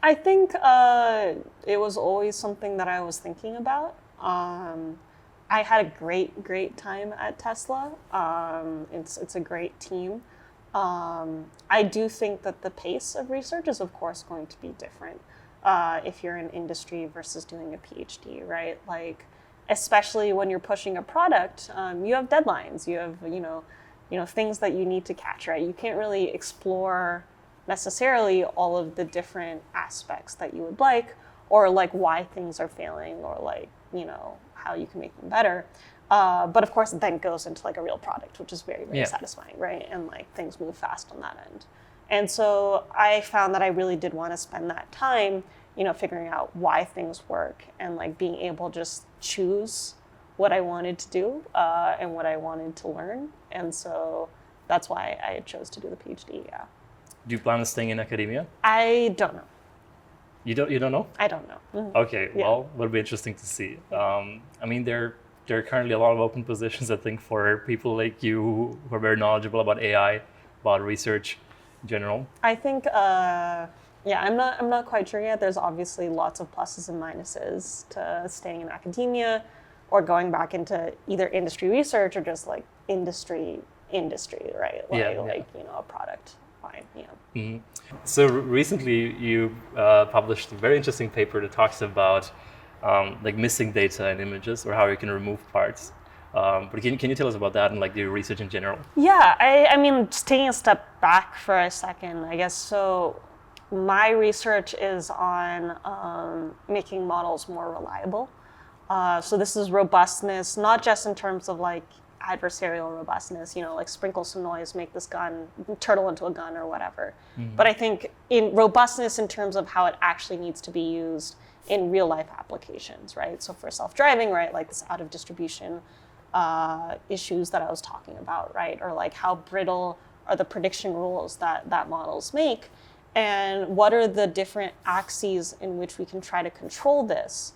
I think it was always something that I was thinking about. I had a great time at Tesla. It's a great team. I do think that the pace of research is, of course, going to be different if you're in industry versus doing a PhD, right? Like, especially when you're pushing a product, you have deadlines. You have, you know, things that you need to catch, right? You can't really explore necessarily all of the different aspects that you would like, or like why things are failing, or like, you know, how you can make them better. But of course, it then goes into like a real product, which is very, very satisfying, right? And like things move fast on that end. And so I found that I really did want to spend that time, you know, figuring out why things work and like being able to just choose what I wanted to do and what I wanted to learn. And so that's why I chose to do the PhD, yeah. Do you plan on staying in academia? I don't know. You don't know? I don't know. Mm-hmm. Okay, well, it'll be interesting to see. I mean, there are currently a lot of open positions, I think, for people like you who are very knowledgeable about AI, about research in general. I think, I'm not quite sure yet. There's obviously lots of pluses and minuses to staying in academia or going back into either industry research or just like industry, right? Like you know, a product line, yeah. Mm-hmm. So recently you published a very interesting paper that talks about like missing data in images or how you can remove parts. But can you tell us about that and like your research in general? Yeah, I mean, just taking a step back for a second, I guess. So my research is on making models more reliable. So this is robustness, not just in terms of like adversarial robustness, you know, like sprinkle some noise, make this gun, turtle into a gun or whatever. Mm-hmm. But I think in robustness in terms of how it actually needs to be used in real life applications, right? So for self-driving, right, like this out of distribution issues that I was talking about, right? Or like how brittle are the prediction rules that models make, and what are the different axes in which we can try to control this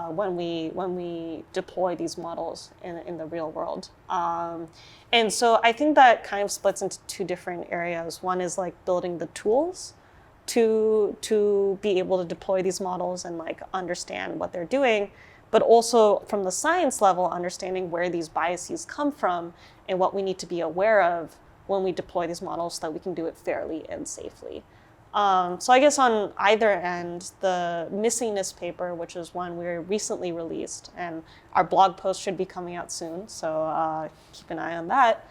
when we deploy these models in the real world. And so I think that kind of splits into two different areas. One is like building the tools to be able to deploy these models and like understand what they're doing, but also from the science level, understanding where these biases come from and what we need to be aware of when we deploy these models so that we can do it fairly and safely. So I guess on either end, the missingness paper, which is one we recently released, and our blog post should be coming out soon, so keep an eye on that,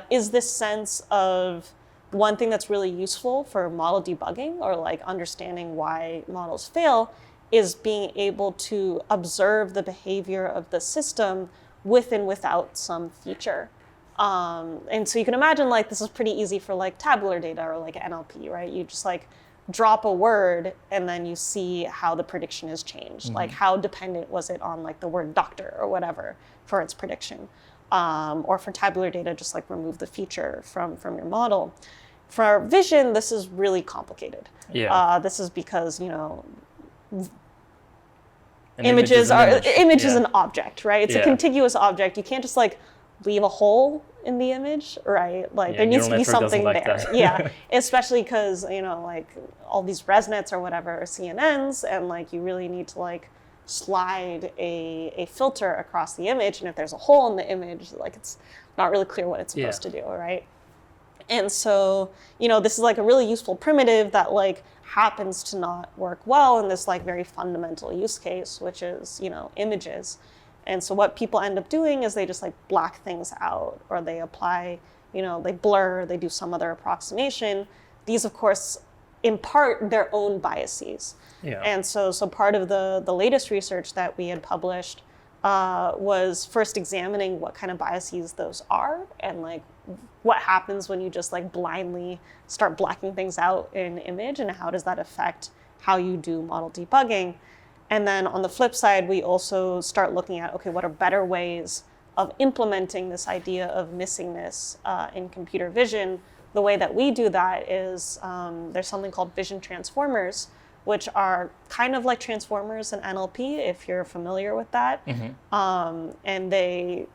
is this sense of one thing that's really useful for model debugging or like understanding why models fail is being able to observe the behavior of the system with and without some feature. And so you can imagine like this is pretty easy for like tabular data or like NLP, right? You just like drop a word and then you see how the prediction has changed. Like how dependent was it on like the word doctor or whatever for its prediction. Or for tabular data, just like remove the feature from your model. For our vision, this is really complicated. This is because, image is an object, right? It's a contiguous object. You can't just like leave a hole in the image, right? Like there needs to be something there. Especially because, like all these ResNets or whatever are CNNs, and like you really need to like slide a filter across the image. And if there's a hole in the image, like it's not really clear what it's supposed to do, right? And so, this is like a really useful primitive that like happens to not work well in this like very fundamental use case, which is, images. And so what people end up doing is they just like black things out, or they apply, they blur, they do some other approximation. These, of course, impart their own biases. And so part of the latest research that we had published was first examining what kind of biases those are, and like what happens when you just like blindly start blacking things out in image, and how does that affect how you do model debugging. And then on the flip side, we also start looking at, okay, what are better ways of implementing this idea of missingness in computer vision. The way that we do that is there's something called vision transformers, which are kind of like transformers in NLP, if you're familiar with that. And they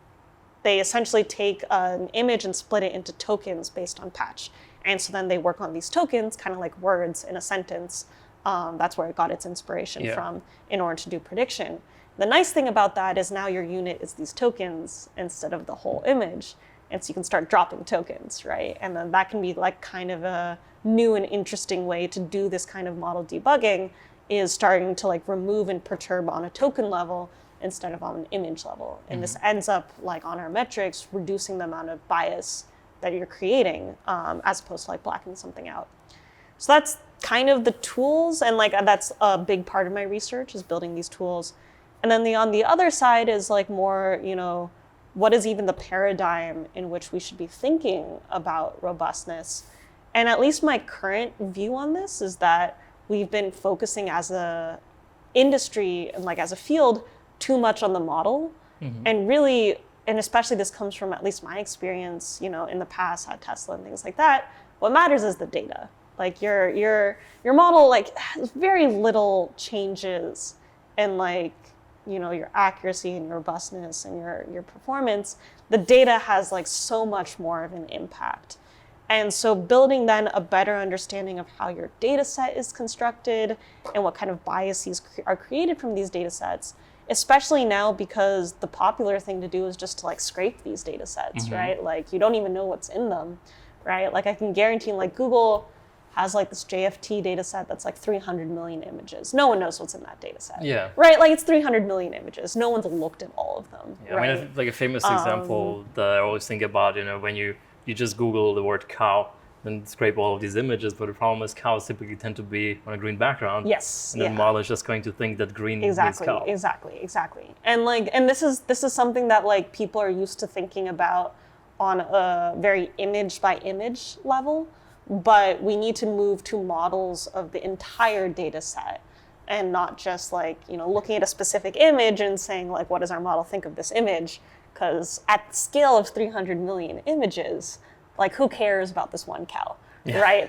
essentially take an image and split it into tokens based on patch. And so then they work on these tokens, kind of like words in a sentence. That's where it got its inspiration from in order to do prediction. The nice thing about that is now your unit is these tokens instead of the whole image. And so you can start dropping tokens, right? And then that can be like kind of a new and interesting way to do this kind of model debugging, is starting to like remove and perturb on a token level instead of on an image level. And this ends up like on our metrics, reducing the amount of bias that you're creating as opposed to like blacking something out. So that's kind of the tools, and like that's a big part of my research, is building these tools. And then on the other side is like more, what is even the paradigm in which we should be thinking about robustness? And at least my current view on this is that we've been focusing as a industry and like as a field too much on the model. And really, and especially this comes from at least my experience, in the past at Tesla and things like that, what matters is the data. Like your model like has very little changes in like, your accuracy and your robustness and your performance. The data has like so much more of an impact. And so building then a better understanding of how your data set is constructed and what kind of biases are created from these data sets, especially now because the popular thing to do is just to like scrape these data sets, right? Like you don't even know what's in them, right? Like I can guarantee like Google has like this JFT data set that's like 300 million images. No one knows what's in that data set. Right? Like it's 300 million images. No one's looked at all of them. Right? I mean, like a famous example that I always think about, when you just Google the word cow and scrape all of these images, but the problem is cows typically tend to be on a green background. And the model is just going to think that green means cow. Exactly. And this is something that like people are used to thinking about on a very image by image level. But we need to move to models of the entire data set, and not just like, looking at a specific image and saying like, what does our model think of this image? Because at the scale of 300 million images, like who cares about this one cow, right?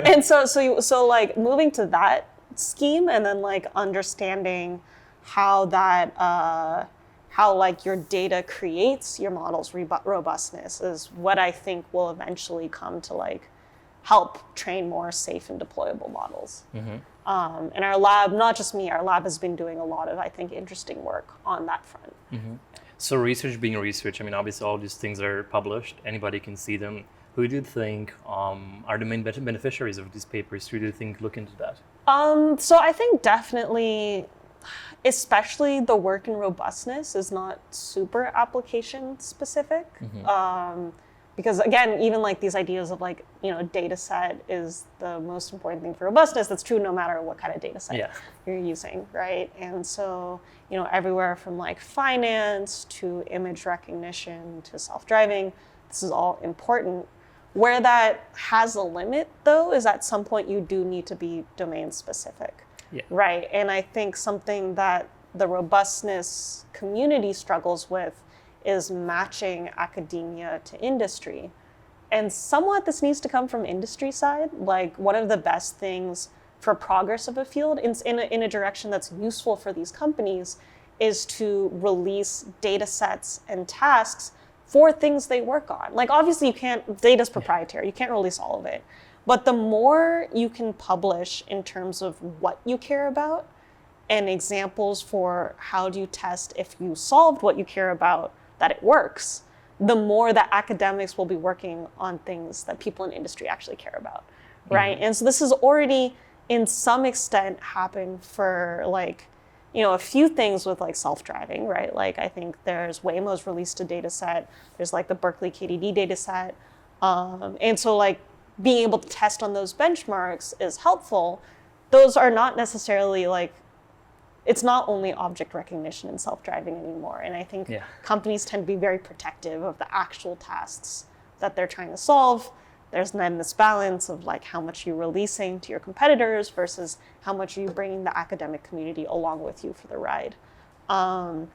And so like moving to that scheme, and then like understanding how that, how like your data creates your model's robustness is what I think will eventually come to like help train more safe and deployable models. And our lab, not just me, our lab has been doing a lot of, I think, interesting work on that front. So research being research, I mean, obviously all these things are published, anybody can see them. Who do you think are the main beneficiaries of these papers? Who do you think look into that? So I think definitely, especially the work in robustness is not super application specific. Because again, even like these ideas of like, a data set is the most important thing for robustness. That's true no matter what kind of data set you're using, right? And so, everywhere from like finance to image recognition to self-driving, this is all important. Where that has a limit, though, is at some point you do need to be domain specific, right? And I think something that the robustness community struggles with is matching academia to industry. And somewhat this needs to come from industry side. Like, one of the best things for progress of a field in a direction that's useful for these companies is to release data sets and tasks for things they work on. Like, obviously data's proprietary, you can't release all of it. But the more you can publish in terms of what you care about and examples for how do you test if you solved what you care about, that it works, the more that academics will be working on things that people in industry actually care about, right? Mm-hmm. And so this has already, in some extent, happened for like, a few things with like self-driving, right? Like, I think there's Waymo's released a data set, there's like the Berkeley KDD data set. And so like being able to test on those benchmarks is helpful. Those are not necessarily like, it's not only object recognition and self-driving anymore. And I think companies tend to be very protective of the actual tasks that they're trying to solve. There's then this balance of like how much you're releasing to your competitors versus how much are you bringing the academic community along with you for the ride. And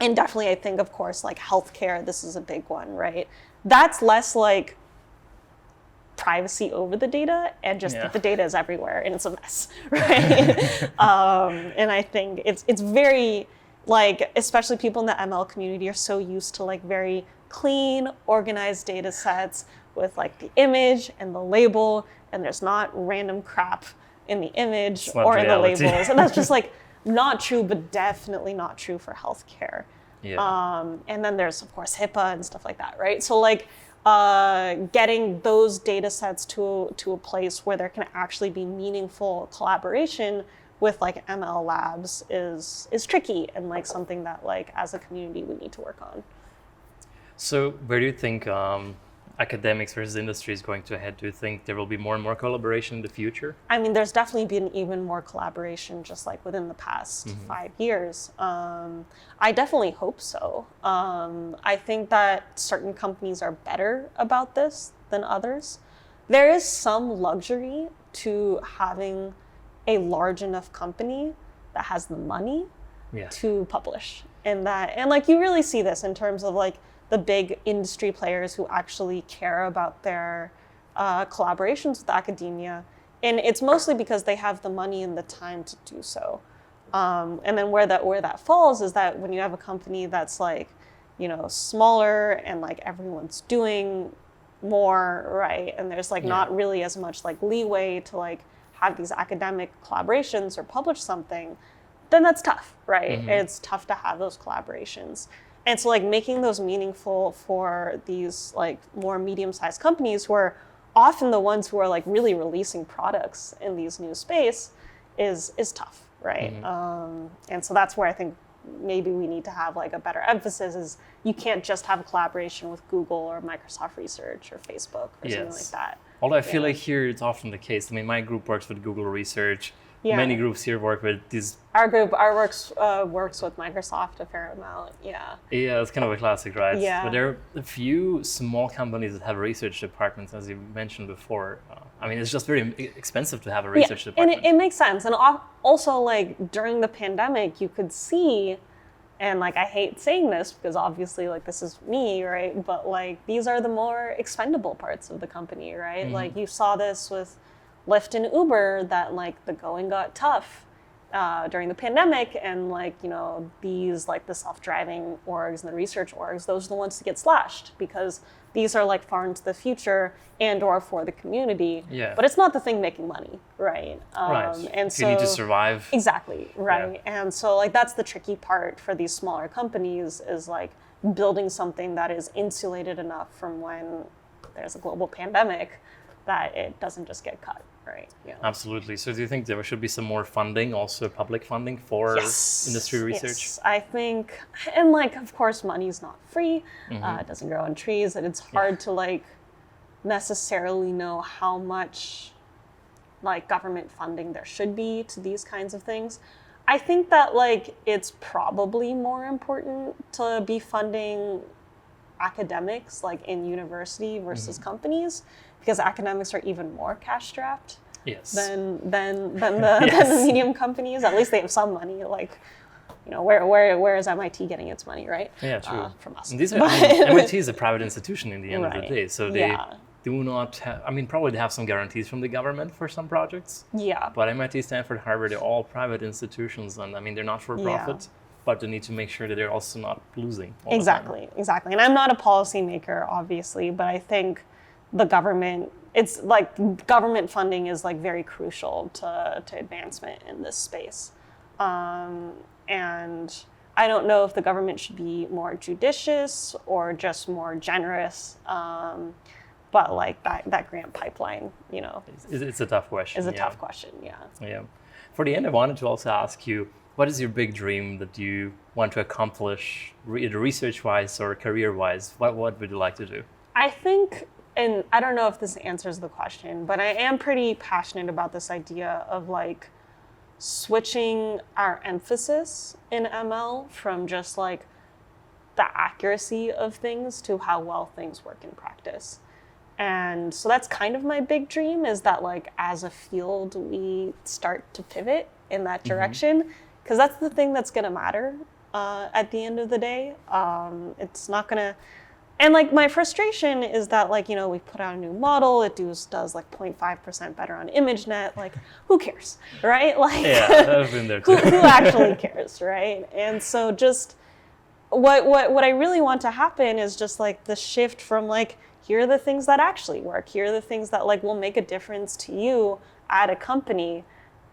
definitely I think, of course, like healthcare, this is a big one, right? That's less like privacy over the data and just that the data is everywhere and it's a mess, right? And I think it's very like, especially people in the ML community are so used to like very clean, organized data sets with like the image and the label, and there's not random crap in the image or in the labels. And that's just like not true, but definitely not true for healthcare. And then there's of course HIPAA and stuff like that, right? So like getting those data sets to a place where there can actually be meaningful collaboration with like ML labs is tricky, and like something that like as a community we need to work on. So where do you think academics versus industry is going to head? Do you think there will be more and more collaboration in the future? I mean, there's definitely been even more collaboration just like within the past 5 years. I definitely hope so. I think that certain companies are better about this than others. There is some luxury to having a large enough company that has the money to publish. And like you really see this in terms of like the big industry players who actually care about their collaborations with academia. And it's mostly because they have the money and the time to do so. And then where that falls is that when you have a company that's like, smaller and like everyone's doing more, right? And there's like not really as much like leeway to like have these academic collaborations or publish something, then that's tough, right? Mm-hmm. It's tough to have those collaborations. And so like making those meaningful for these like more medium-sized companies who are often the ones who are like really releasing products in these new space is tough, right? Mm-hmm. And so that's where I think maybe we need to have like a better emphasis is you can't just have a collaboration with Google or Microsoft Research or Facebook or something like that. Although I feel like here it's often the case. I mean, my group works with Google Research. Yeah. Many groups here work with these. Our group works with Microsoft a fair amount. Yeah. Yeah, it's kind of a classic, right? Yeah. But there are a few small companies that have research departments, as you mentioned before. I mean, it's just very expensive to have a research department. And it makes sense. And also, like during the pandemic, you could see, and like I hate saying this because obviously, like this is me, right? But like these are the more expendable parts of the company, right? Mm-hmm. Like you saw this with Lyft and Uber, that like the going got tough during the pandemic, and like these like the self-driving orgs and the research orgs, those are the ones to get slashed because these are like far into the future and or for the community. Yeah. But it's not the thing making money, right? Right. And so you need to survive. Exactly, right. Yeah. And so like that's the tricky part for these smaller companies is like building something that is insulated enough from when there's a global pandemic. that it doesn't just get cut, right? Yeah. Absolutely. So do you think there should be some more funding, also public funding for industry research? Yes, I think, and like, of course, money's not free. It doesn't grow on trees, and it's hard to like necessarily know how much like government funding there should be to these kinds of things. I think that like it's probably more important to be funding academics like in university versus companies, because academics are even more cash strapped than the medium companies. At least they have some money. Like, you know, where is MIT getting its money, right? Yeah, true. From us. And these are, I mean, MIT is a private institution in the end of the day, so they do not have, I mean, probably they have some guarantees from the government for some projects. Yeah. But MIT, Stanford, Harvard, they're all private institutions, and I mean, they're not for profit, but they need to make sure that they're also not losing. Exactly. And I'm not a policymaker, obviously, but I think the government, it's like government funding is like very crucial to advancement in this space. And I don't know if the government should be more judicious or just more generous. But like that grant pipeline, you know, it's a tough question. Is a tough question, yeah. Yeah. For the end, I wanted to also ask you, what is your big dream that you want to accomplish, either research-wise or career-wise? What would you like to do? I think, and I don't know if this answers the question, but I am pretty passionate about this idea of like switching our emphasis in ML from just like the accuracy of things to how well things work in practice. And so that's kind of my big dream, is that like as a field we start to pivot in that direction, because that's the thing that's going to matter at the end of the day. It's not going to, and like my frustration is that like, you know, we put out a new model, it does like 0.5% better on ImageNet, like who cares, right? Like, yeah, I've been there too. who actually cares, right? And so just what I really want to happen is just like the shift from like, here are the things that actually work. Here are the things that like will make a difference to you at a company.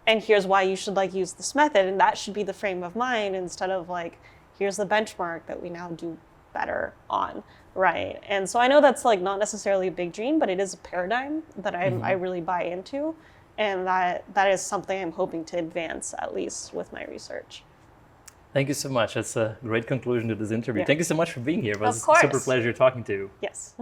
And here's why you should like use this method. And that should be the frame of mind, instead of like, here's the benchmark that we now do better on, right? And so I know that's like not necessarily a big dream, but it is a paradigm that I really buy into. And that is something I'm hoping to advance, at least with my research. Thank you so much. That's a great conclusion to this interview. Yeah. Thank you so much for being here. It was Of course. a super pleasure talking to you. Yes.